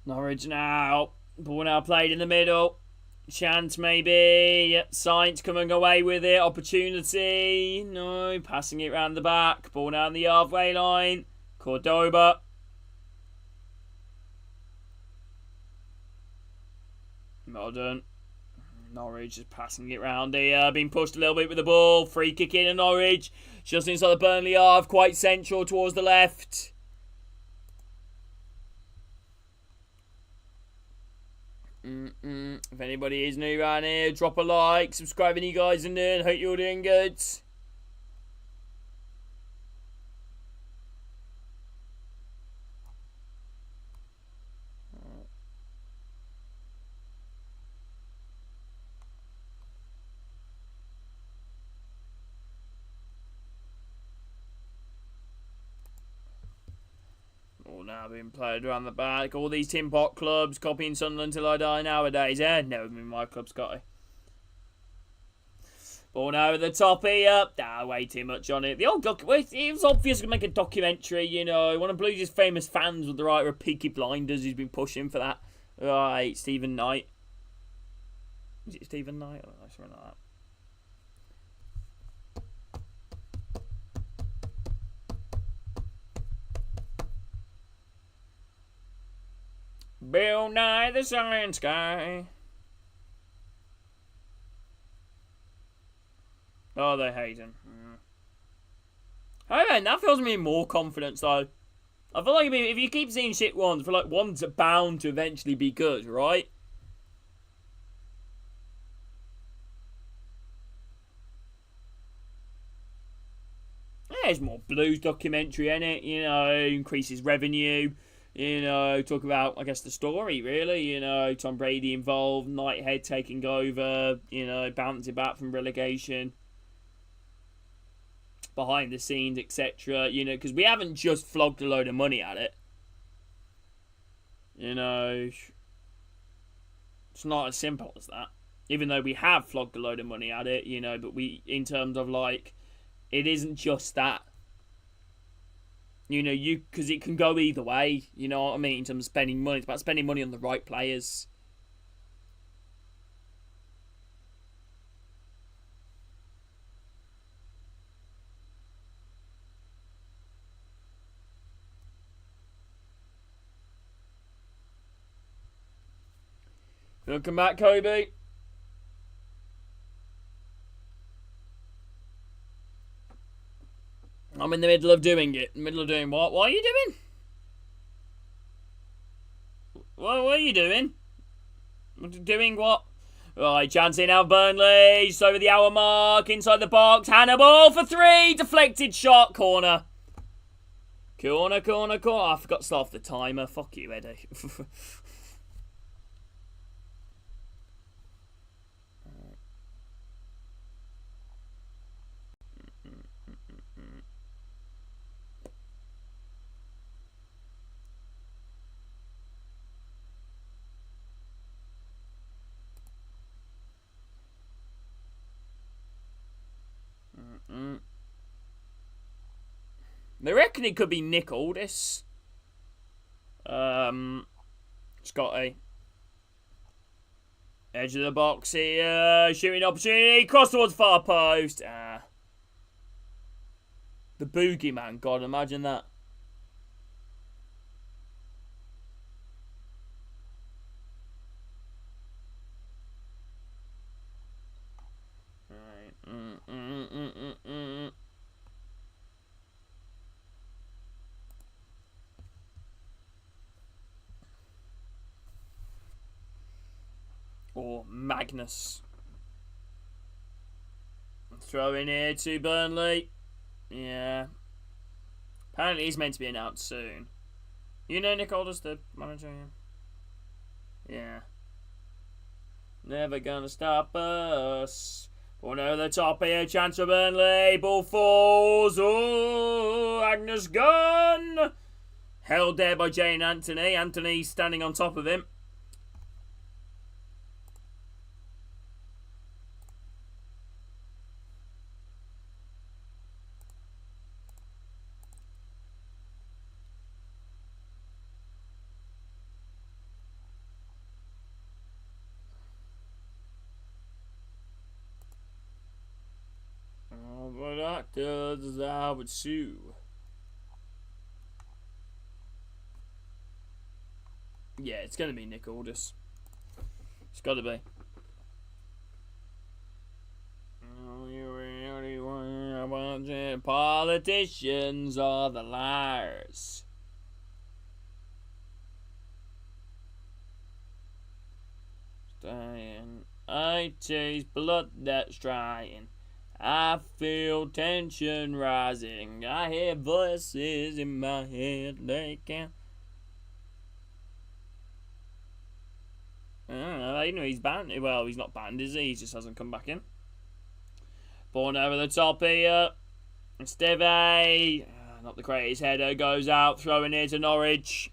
Norwich now. Ball now played in the middle. Chance maybe. Yep, Sainz coming away with it. Opportunity. No. Passing it round the back. Ball down the halfway line. Cordoba. Modern. Norwich just passing it round here. Being pushed a little bit with the ball. Free kick in to Norwich. Just inside the Burnley half. Quite central towards the left. If anybody is new around here, drop a like. Subscribe if you guys are new. Hope you're doing good. Now being played around the back. All these tin pot clubs copying Sunderland till I die nowadays. Never been my club, Scotty. Ball now at the top here. Way too much on it. The old it was obvious to make a documentary, you know. One of Blues' famous fans with the writer of Peaky Blinders who's been pushing for that. Right, Stephen Knight. Is it Stephen Knight? Oh, something like that. Bill Nye the Science Guy. Oh, they hate him. Hey man, that fills me with more confidence though. I feel like if you keep seeing shit ones, I feel like one's bound to eventually be good, right? it's more Blues documentary, innit? You know, increases revenue. You know, talk about, I guess, the story, really. You know, Tom Brady involved, Knighthead taking over, you know, bouncing back from relegation, behind the scenes, etc. You know, because we haven't just flogged a load of money at it. You know, it's not as simple as that. Even though we have flogged a load of money at it, you know, but we, in terms of, like, it isn't just that. You know, because it can go either way, you know what I mean, in terms of spending money. It's about spending money on the right players. Welcome back, Kobe. I'm in the middle of doing it. Middle of doing what? What are you doing? What are you doing? Doing what? Right, chancing out Burnley. Just over the hour mark. Inside the box. Hannibal for 3. Deflected shot. Corner. Corner. Oh, I forgot to start off the timer. Fuck you, Eddie. They reckon it could be Nick Aldis. Scotty. Edge of the box here. Shooting opportunity. Cross towards far post. The boogeyman. God, imagine that. Or Magnus. Throw in here to Burnley. Yeah. Apparently he's meant to be announced soon. You know Nick Aldis, the manager? Yeah. Never gonna stop us. Ball over the top here. Chance for Burnley. Ball falls. Oh, Agnes gone. Held there by Jane Anthony. Anthony standing on top of him. Does I would sue. Yeah, it's gonna be Nick Aldis. It's gotta be. Politicians are the liars. I taste blood that's drying. I feel tension rising. I hear voices in my head. They can't. I don't know. You know he's banned. Well, he's not banned, is he? He just hasn't come back in. Born over the top here. Steve. Not the greatest header. Goes out. Throwing it to Norwich.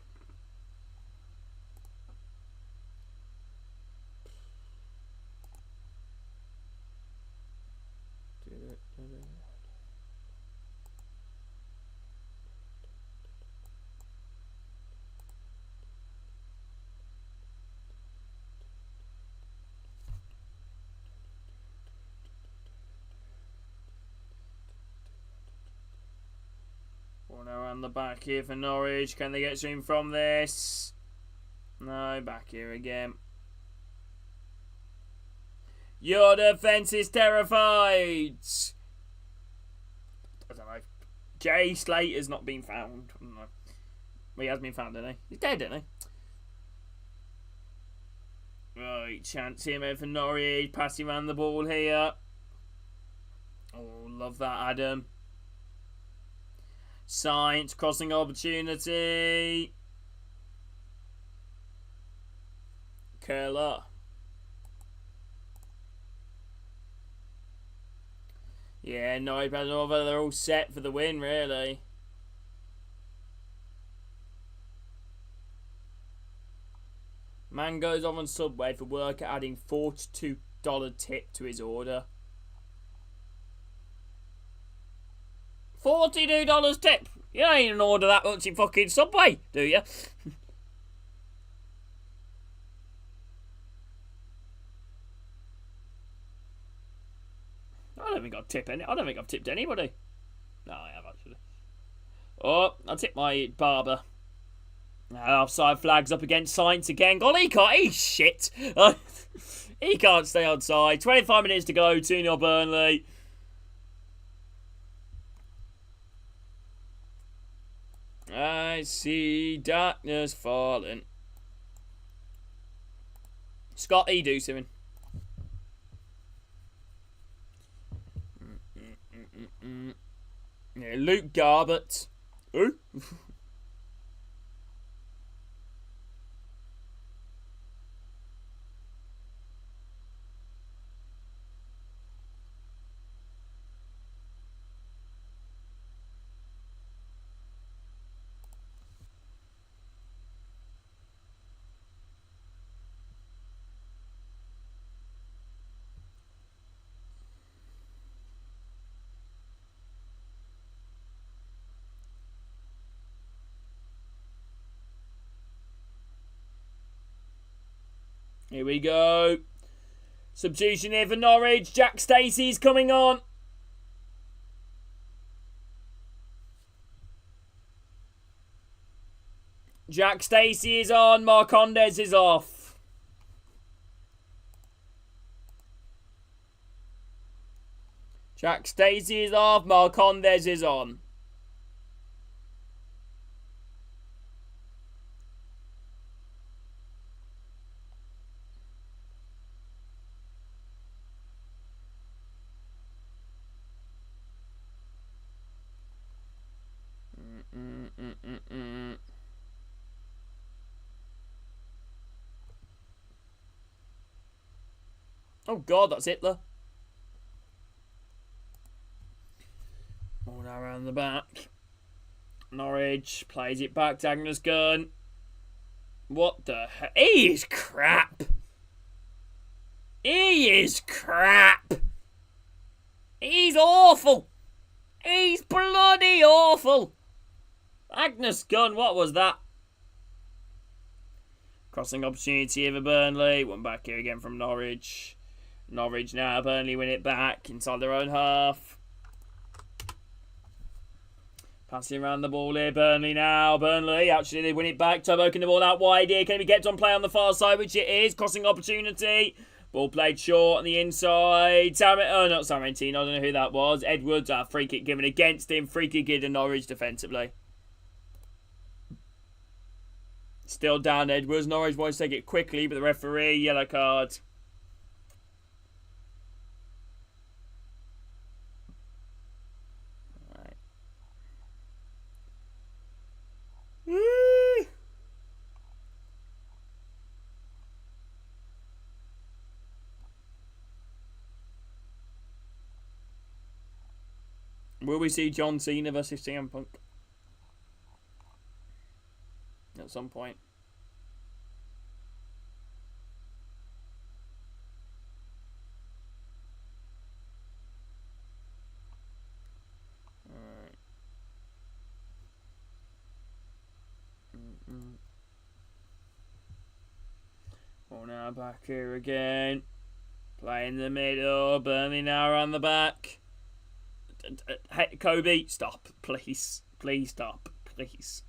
Around the back here for Norwich. Can they get something from this? No, back here again. Your defence is terrified. I don't know. Jay Slater's not been found. I don't know. Well, he has been found, hasn't he? He's dead, isn't he? Right, chance here for Norwich. Passing around the ball here. Oh, love that, Adam. Science crossing opportunity. Curler. Yeah, no, I don't know whether they're all set for the win, really. Man goes on Subway for worker adding $42 tip to his order. $42 tip? You don't even order that much in fucking Subway, do you? I don't think I've tipped anybody. No, I have actually. Oh, I tipped my barber. Offside flags up against Science again. God, he's shit. He can't stay on side. 25 minutes to go. 2-0 Burnley. I see darkness falling. Scotty, do something. Yeah, Luke Garbett. Ooh. Here we go. Substitution here for Norwich. Jack Stacey's coming on. Jack Stacey is on. Marcondes is off. Jack Stacey is off. Marcondes is on. Oh God, that's Hitler. All now around the back. Norwich plays it back to Agnes Gunn. What the hell? He is crap. He is crap. He's awful. He's bloody awful. Agnes Gunn, what was that? Crossing opportunity over Burnley. One back here again from Norwich. Norwich now. Burnley win it back inside their own half. Passing around the ball here. Burnley now. Burnley actually they win it back. Toboking the ball out wide here. Can he get on play on the far side, which it is. Crossing opportunity. Ball played short on the inside. Not Sarantino. I don't know who that was. Edwards. Free kick given against him. Free kick given to Norwich defensively. Still down Edwards. Norwich wants to take it quickly, but the referee, yellow card. Right. Will we see John Cena versus CM Punk? At some point. Alright. Oh, now back here again. Play in the middle. Burnley now around the back. Hey, Kobe, stop. Please. Please stop. Please.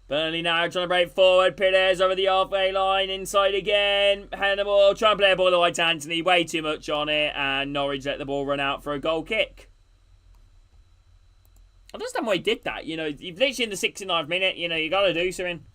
Burnley now trying to break forward. Pires over the halfway line. Inside again. Hannibal trying to play a ball to White Anthony. Way too much on it. And Norwich let the ball run out for a goal kick. I don't understand why he did that. You know, you've literally in the 69th minute. You know, you got to do something.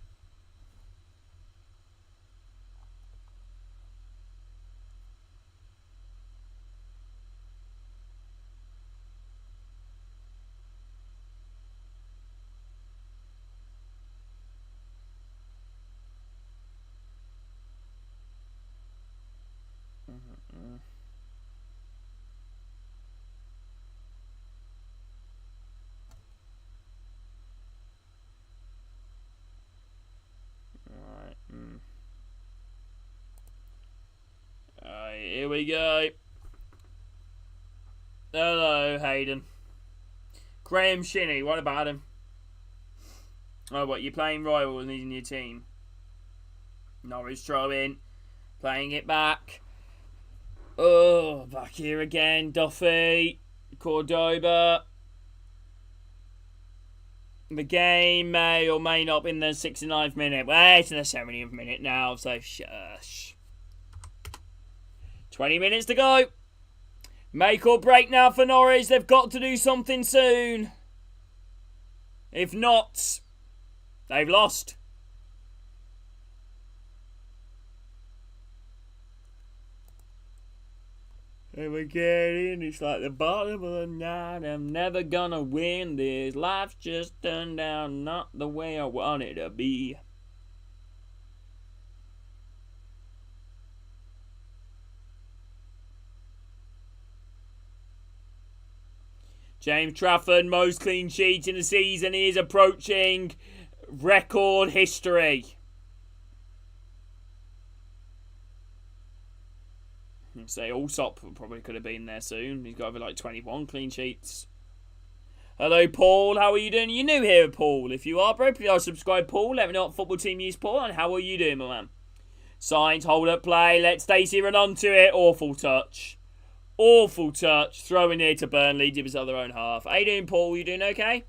we go. Hello, Hayden. Graham Shinney, what about him? Oh, what, you're playing rivals in your team? Norwich throw in. Playing it back. Oh, back here again. Duffy. Cordoba. The game may or may not be in the 69th minute. Well, it's in the 70th minute now, so shush. 20 minutes to go. Make or break now for Norwich. They've got to do something soon. If not, they've lost. And we're getting, it's like the bottom of the night. I'm never gonna win this. Life's just turned out not the way I want it to be. James Trafford, most clean sheets in the season. He is approaching record history. Say Allsop probably could have been there soon. He's got over like 21 clean sheets. Hello, Paul. How are you doing? You're new here, Paul. If you are, bro, please subscribe, Paul. Let me know what football team you support and how are you doing, my man? Signs, hold up, play. Let Stacey run onto it. Awful touch. Awful touch. Throwing it to Burnley. Did his other own half. How you doing, Paul? You doing okay?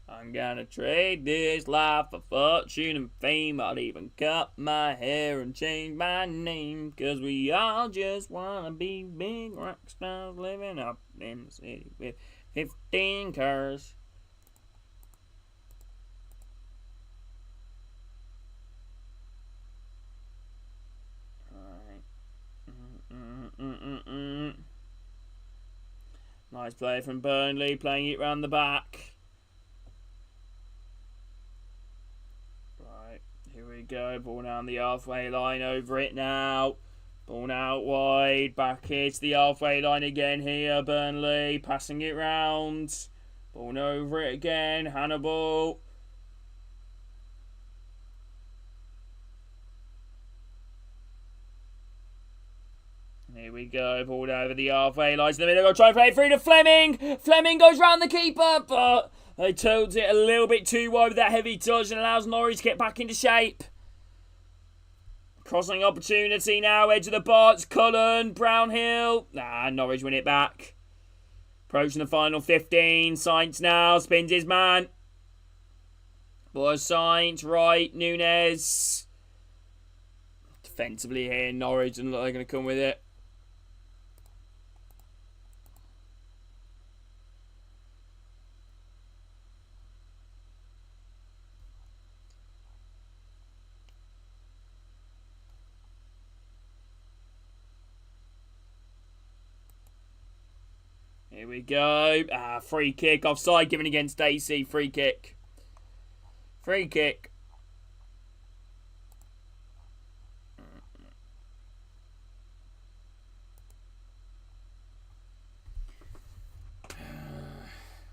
I'm gonna trade this life for fortune and fame. I'll even cut my hair and change my name. Cause we all just wanna be big rock stars living up in the city with 15 cars. Alright. Nice play from Burnley, playing it round the back. Here we go, ball down the halfway line, over it now. Ball out wide, back here to the halfway line again here, Burnley, passing it round. Ball over it again, Hannibal. Here we go, ball over the halfway line to the middle, try to play through to Fleming. Fleming goes round the keeper, but they tilted it a little bit too wide with that heavy touch and allows Norwich to get back into shape. Crossing opportunity now, edge of the box, Cullen, Brownhill. Norwich win it back. Approaching the final 15, Sainz now, spins his man. Was Sainz, right, Nunes. Defensively here, Norwich, and they're going to come with it. Here we go. Free kick. Offside given against Stacey. Free kick. Free kick.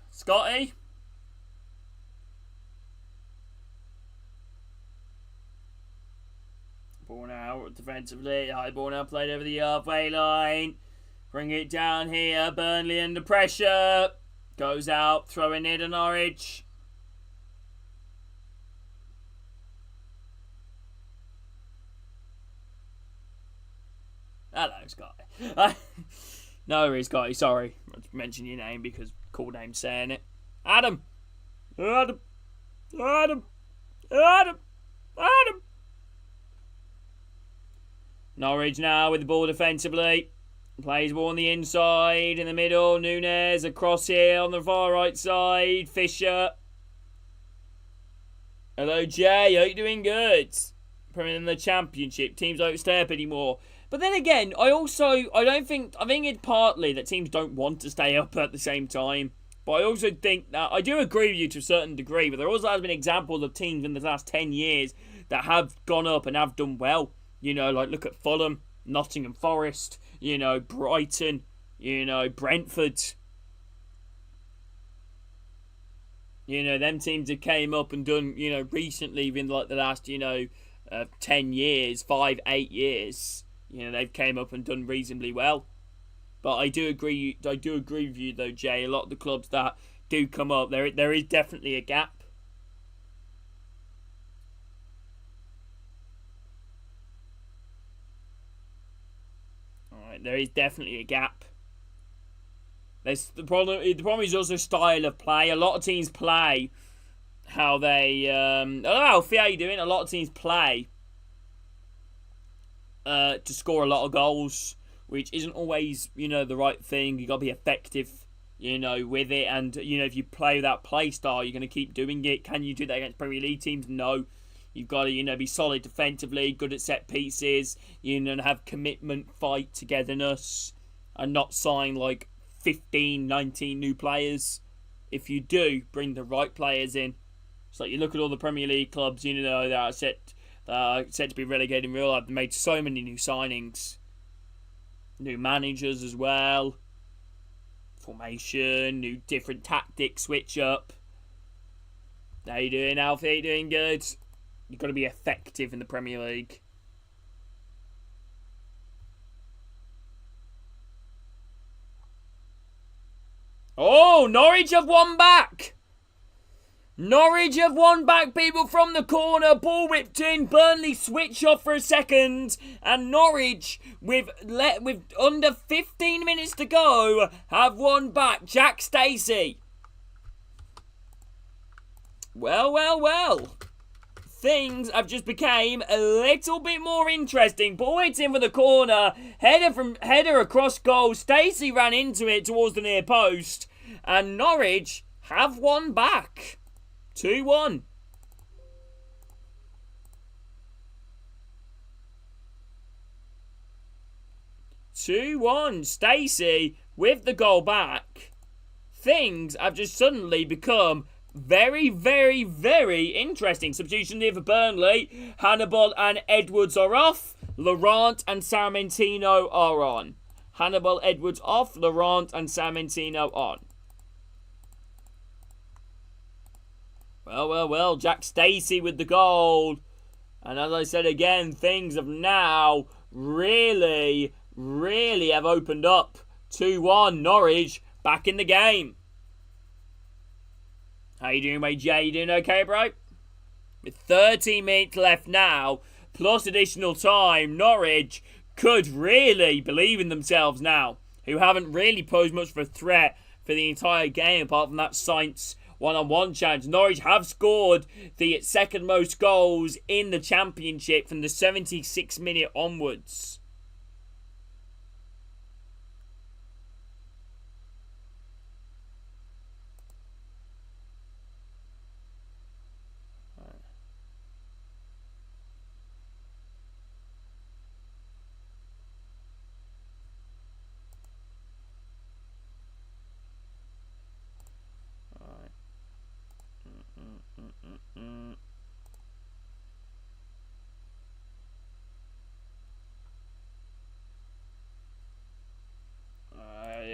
Scotty. Ball now defensively. High ball now played over the halfway line. Bring it down here. Burnley under pressure. Goes out. Throwing it to Norwich. Hello, Scotty. No worries, Scotty. Sorry. I mentioned your name because cool name saying it. Adam. Adam. Adam. Adam. Adam. Norwich now with the ball defensively. Plays ball on the inside, in the middle, Nunes across here on the far right side, Fisher. Hello Jay, hope you're doing good. Premier in the Championship, teams don't stay up anymore. But then again, I think it's partly that teams don't want to stay up at the same time. But I also think that, I do agree with you to a certain degree, but there also has been examples of teams in the last 10 years that have gone up and have done well. You know, like look at Fulham, Nottingham Forest, you know, Brighton, you know, Brentford. You know, them teams that came up and done, you know, recently in like the last, you know, 10 years, 5, 8 years, they've came up and done reasonably well. But I do agree with you though, Jay. A lot of the clubs that do come up, there is definitely a gap. Alright, there is definitely a gap. The problem is also style of play. A lot of teams play how they I don't know, Alfie, how you doing? A lot of teams play to score a lot of goals, which isn't always, the right thing. You got to be effective, with it. And, if you play that play style, you're going to keep doing it. Can you do that against Premier League teams? No. You've got to, be solid defensively, good at set pieces, have commitment, fight, togetherness, and not sign like 15, 19 new players. If you do, bring the right players in. It's like you look at all the Premier League clubs, that are set to be relegated in real life. They made so many new signings. New managers as well. Formation, new different tactics, switch up. How you doing, Alfie? You doing good? You've got to be effective in the Premier League. Oh, Norwich have won back! Norwich have won back, people, from the corner. Ball whipped in. Burnley switch off for a second. And Norwich, with under 15 minutes to go, have won back. Jack Stacey. Well. Things have just became a little bit more interesting. Ball hits in for the corner. Header across goal. Stacey ran into it towards the near post. And Norwich have won back. 2-1. Stacey with the goal back. Things have just suddenly become very, very, very interesting. Substitution here for Burnley. Hannibal and Edwards are off. Laurent and Sarmentino are on. Hannibal, Edwards off. Laurent and Sarmentino on. Well, Jack Stacey with the goal. And as I said again, things have now really have opened up. 2-1, Norwich back in the game. How you doing, mate, Jay? You doing okay, bro? With 30 minutes left now, plus additional time, Norwich could really believe in themselves now, who haven't really posed much of a threat for the entire game, apart from that Saints one-on-one challenge. Norwich have scored the second most goals in the Championship from the 76th minute onwards.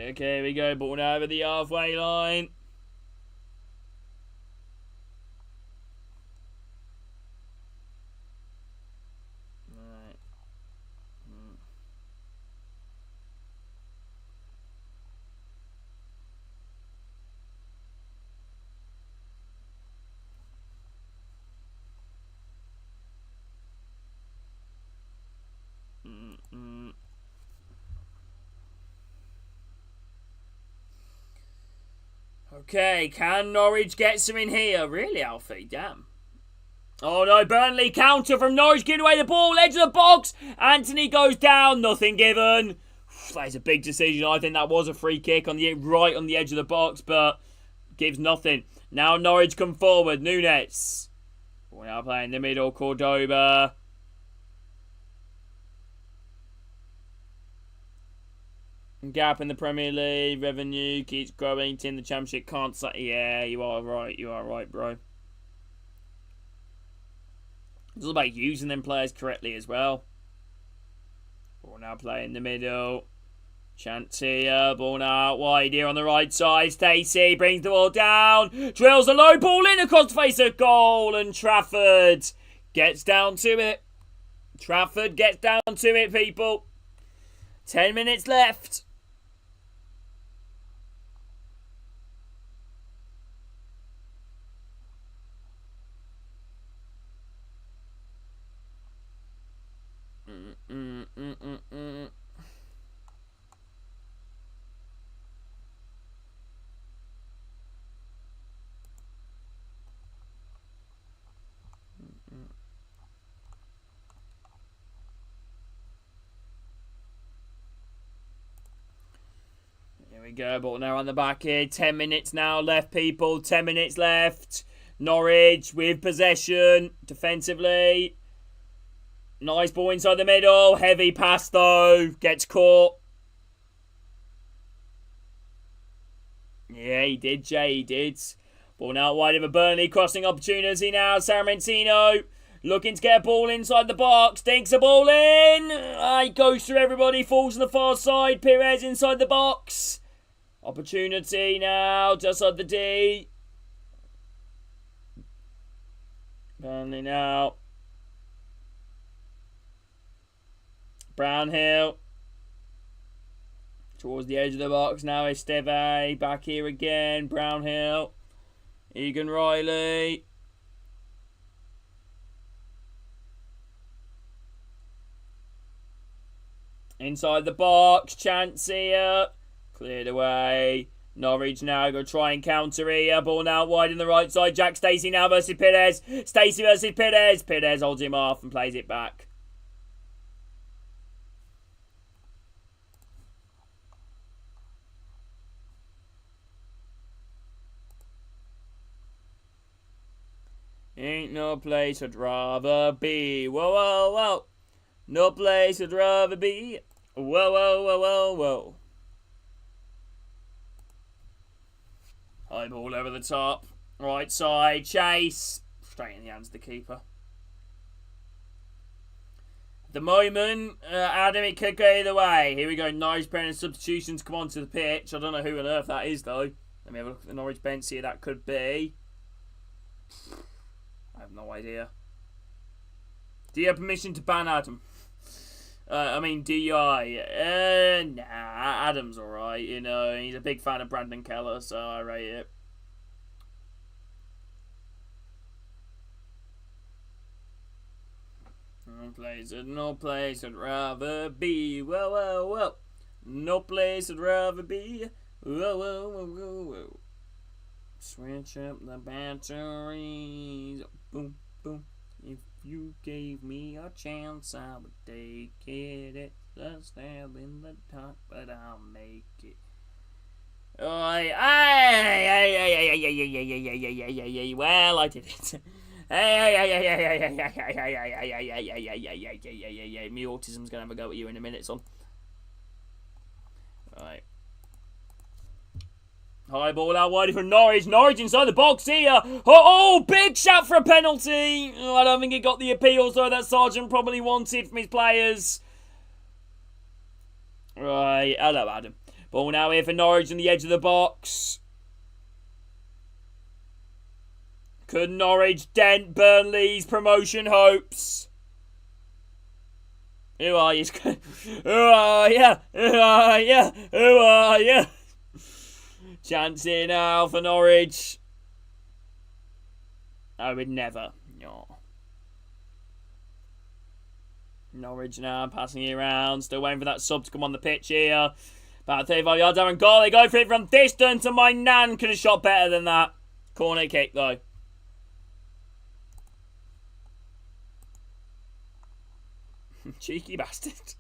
Okay, here we go. Ball now over the halfway line. Right. Okay, can Norwich get some in here? Really, Alfie? Damn. Oh no, Burnley counter from Norwich, giving away the ball, edge of the box. Anthony goes down, nothing given. That is a big decision. I think that was a free kick right on the edge of the box, but gives nothing. Now Norwich come forward, Nunes. We're now playing the middle, Cordoba. Gap in the Premier League, revenue keeps growing. In the Championship can't say. Yeah, you are right, bro. It's all about using them players correctly as well. Ball now playing in the middle. Chance here, ball now out wide here on the right side. Stacey brings the ball down, drills a low ball in across the face of goal, and Trafford gets down to it. Trafford gets down to it, people. 10 minutes left. Here we go, ball now on the back here. 10 minutes now left, people. 10 minutes left. Norwich with possession defensively. Nice ball inside the middle. Heavy pass though. Gets caught. Yeah, he did, Jay. He did. Ball now wide of a Burnley. Crossing opportunity now. Sarmentino looking to get a ball inside the box. Dinks a ball in. It goes through everybody. Falls on the far side. Perez inside the box. Opportunity now. Just on the D. Burnley now. Brownhill. Towards the edge of the box now. Esteve. Back here again. Brownhill. Egan Riley. Inside the box. Chance here. Cleared away. Norwich now go try and counter here. Ball now wide in the right side. Jack Stacey now versus Perez. Stacey versus Perez. Perez holds him off and plays it back. Ain't no place I'd rather be. Whoa, whoa, whoa. No place I'd rather be. Whoa, whoa, whoa, whoa, whoa. High ball over the top. Right side. Chase. Straight in the hands of the keeper. At the moment, Adam, it could go either way. Here we go. Nice pair of substitutions come onto the pitch. I don't know who on earth that is, though. Let me have a look at the Norwich bench here. That could be. I have no idea. Do you have permission to ban Adam? DI. Nah, Adam's alright, you know. He's a big fan of Brandon Keller, so I rate it. No place I'd rather be. Whoa, whoa, whoa. No place I'd rather be. Whoa, whoa, whoa, whoa, whoa. Switch up the batteries. Boom, boom. If you gave me a chance, I would take it. It's a stab in the dark, but I'll make it. Well, I did it. Me autism's gonna have a go at you in a minute, son. Right. High ball out wide for Norwich. Norwich inside the box here. Oh, big shout for a penalty. I don't think he got the appeals, though, that Sargent probably wanted from his players. Right, hello, Adam. Ball now here for Norwich on the edge of the box. Could Norwich dent Burnley's promotion hopes? Who are you? Who are you? Who are you? Who are you? Chance here now for Norwich. I would never. No. Norwich now passing it around. Still waiting for that sub to come on the pitch here. About 35 yards down goal. They go for it from distance, and my nan could have shot better than that. Corner kick though. Cheeky bastard.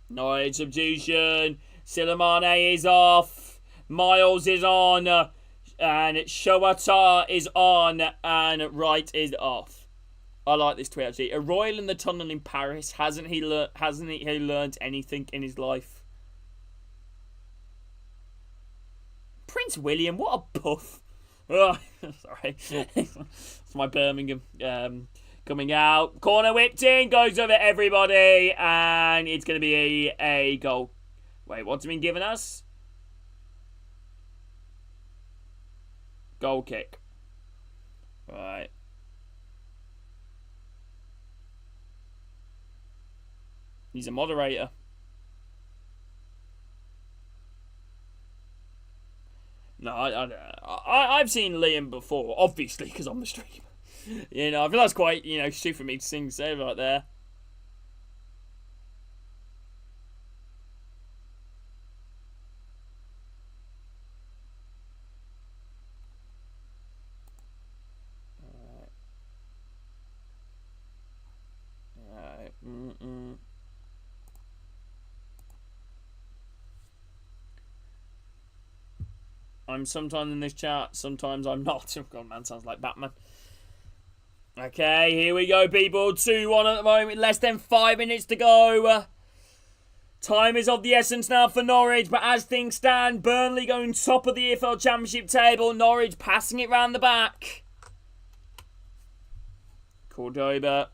Norwich substitution. Silamane is off. Miles is on. And Showata is on. And Wright is off. I like this tweet actually. A royal in the tunnel in Paris. Hasn't he learned anything in his life? Prince William, what a puff. Oh, sorry. It's my Birmingham Coming out. Corner whipped in. Goes over everybody. And it's going to be a goal. Wait, what's it been given us? Goal kick. Right. He's a moderator. No, I've seen Liam before, obviously, because I'm the streamer. You know, I feel that's quite, stupid for me to say right there. Alright. I'm sometimes in this chat, sometimes I'm not. Oh god, man, sounds like Batman. Okay, here we go, people. 2-1 at the moment. Less than 5 minutes to go. Time is of the essence now for Norwich, but as things stand, Burnley going top of the EFL Championship table. Norwich passing it round the back. Cordoba.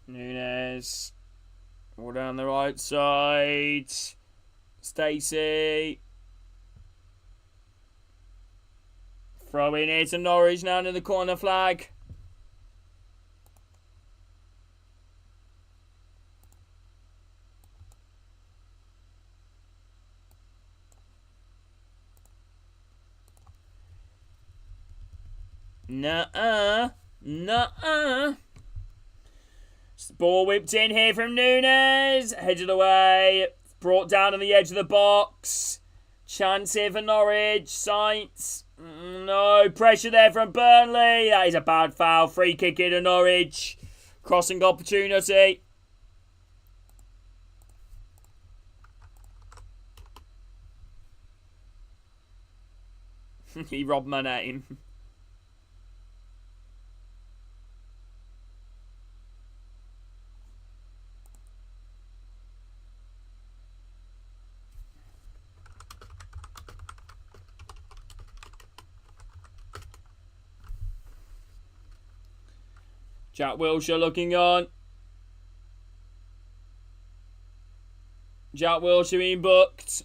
Nunes. All down the right side. Stacey. Throwing it to Norwich now to the corner flag. Nuh-uh. Nuh-uh. Ball whipped in here from Nunes. Headed away. Brought down on the edge of the box. Chance here for Norwich. Saints. No. Pressure there from Burnley. That is a bad foul. Free kick into Norwich. Crossing opportunity. He robbed my name. Jack Wilshere looking on. Jack Wilshere being booked.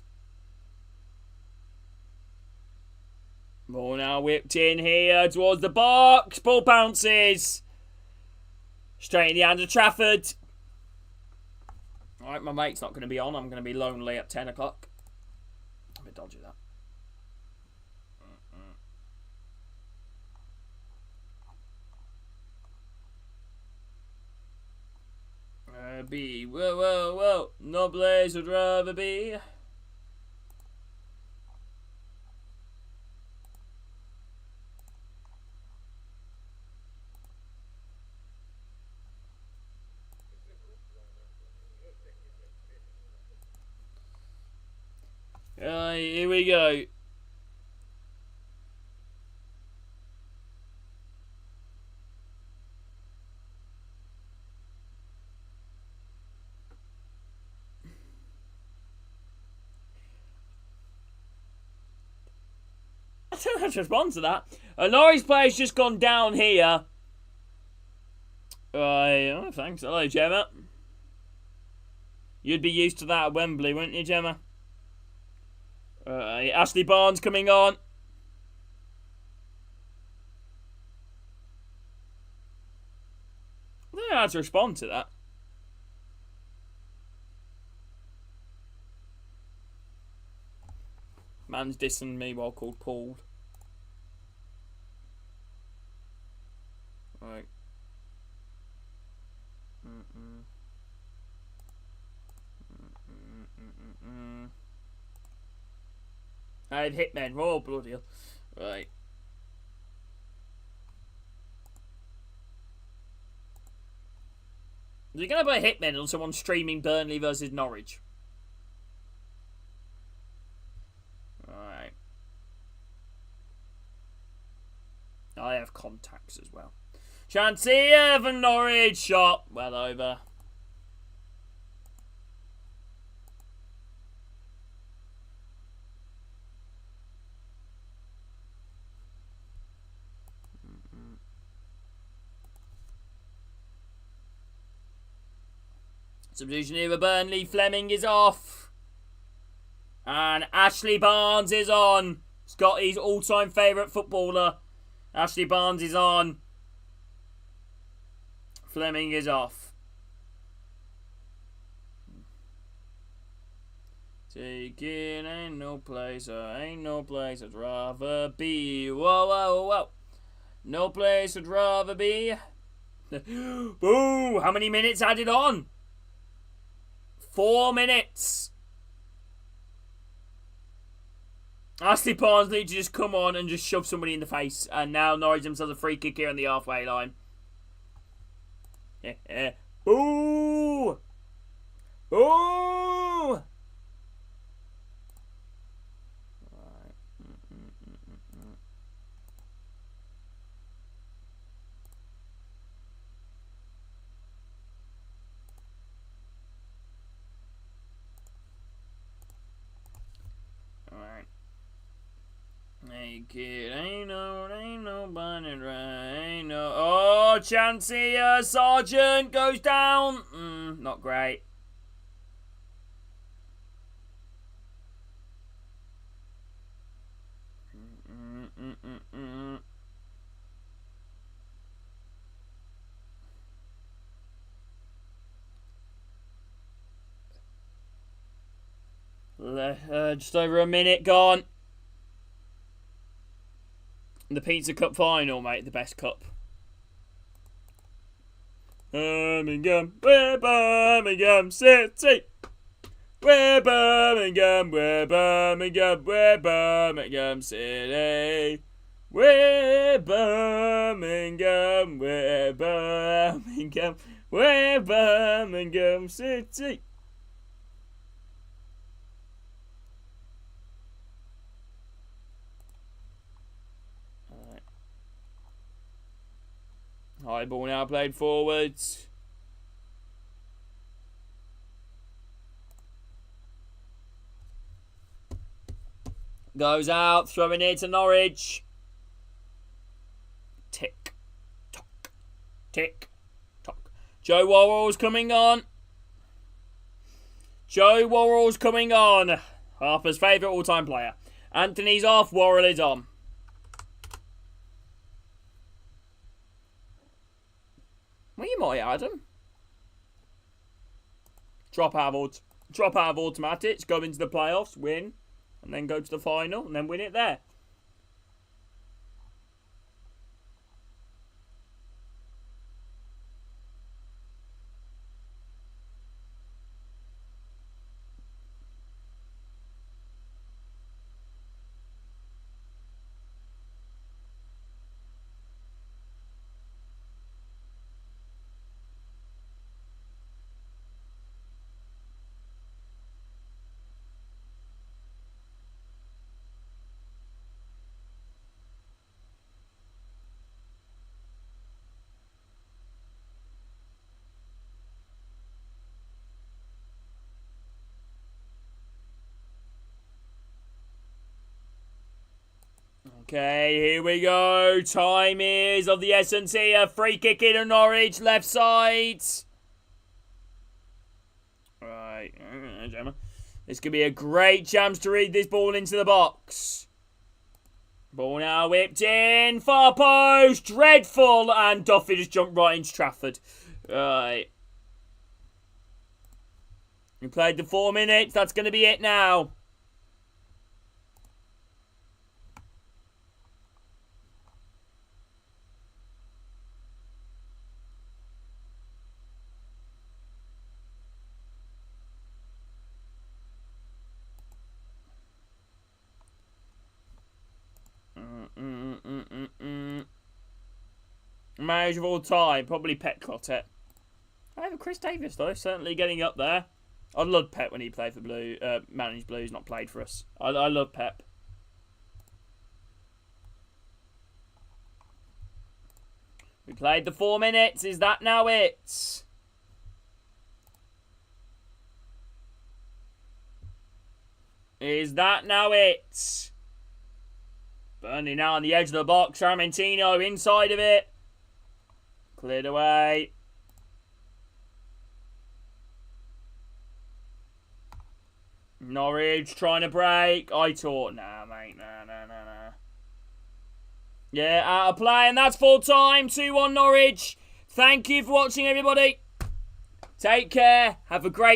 Ball now whipped in here towards the box. Ball bounces. Straight in the hand of Trafford. Alright, my mate's not going to be on. I'm going to be lonely at 10 o'clock. A bit dodgy, that. Be. Well. No place would rather be. Here we go. I don't know how to respond to that. Norwich player's just gone down here. Oh, thanks. Hello, Gemma. You'd be used to that at Wembley, wouldn't you, Gemma? Ashley Barnes coming on. I don't know how to respond to that. Man's dissing me while called Paul. Right. I have Hitmen. Oh, bloody hell. Right. Are you going to buy Hitmen on someone streaming Burnley versus Norwich? Alright. I have contacts as well. Chance here for Norwich. Shot well over. Substitution here for Burnley. Fleming is off. And Ashley Barnes is on. Scotty's all-time favourite footballer. Ashley Barnes is on. Fleming is off. Take it, ain't no place I'd rather be. Whoa, whoa, whoa. No place I'd rather be. Boo! How many minutes added on? 4 minutes. Ashley Barnes needs to just come on and just shove somebody in the face. And now Norwich themselves a free kick here on the halfway line. Boo! Boo! Hey kid, ain't no bunny right, ain't no. Oh, chance here, Sergeant goes down. Not great. Just over a minute gone. The Pizza Cup final, mate, the best cup. Birmingham, we're Birmingham City. We're Birmingham, we're Birmingham, we're Birmingham City. We're Birmingham, we're Birmingham, we're Birmingham City. High ball now played forwards. Goes out, throwing it to Norwich. Tick, tock, tick, tock. Joe Worrell's coming on. Joe Worrell's coming on. Harper's favourite all-time player. Anthony's off, Worrell is on. Well, you might, Adam. Drop out of automatics, go into the playoffs, win, and then go to the final, and then win it there. Okay, here we go. Time is of the essence here. Free kick in to Norwich, left side. Right. This could be a great chance to read this ball into the box. Ball now whipped in. Far post. Dreadful. And Duffy just jumped right into Trafford. Right. We played the 4 minutes. That's going to be it now. Manager of all time, probably Pep Clotet. However, Chris Davis though, certainly getting up there. I loved Pep when he played for Blue, managed Blues, not played for us. I love Pep. We played the 4 minutes. Is that now it? Is that now it? Burnley now on the edge of the box. Armentino inside of it. Cleared away. Norwich trying to break. I thought, nah, mate, nah. Yeah, out of play, and that's full time. 2-1 Norwich. Thank you for watching, everybody. Take care. Have a great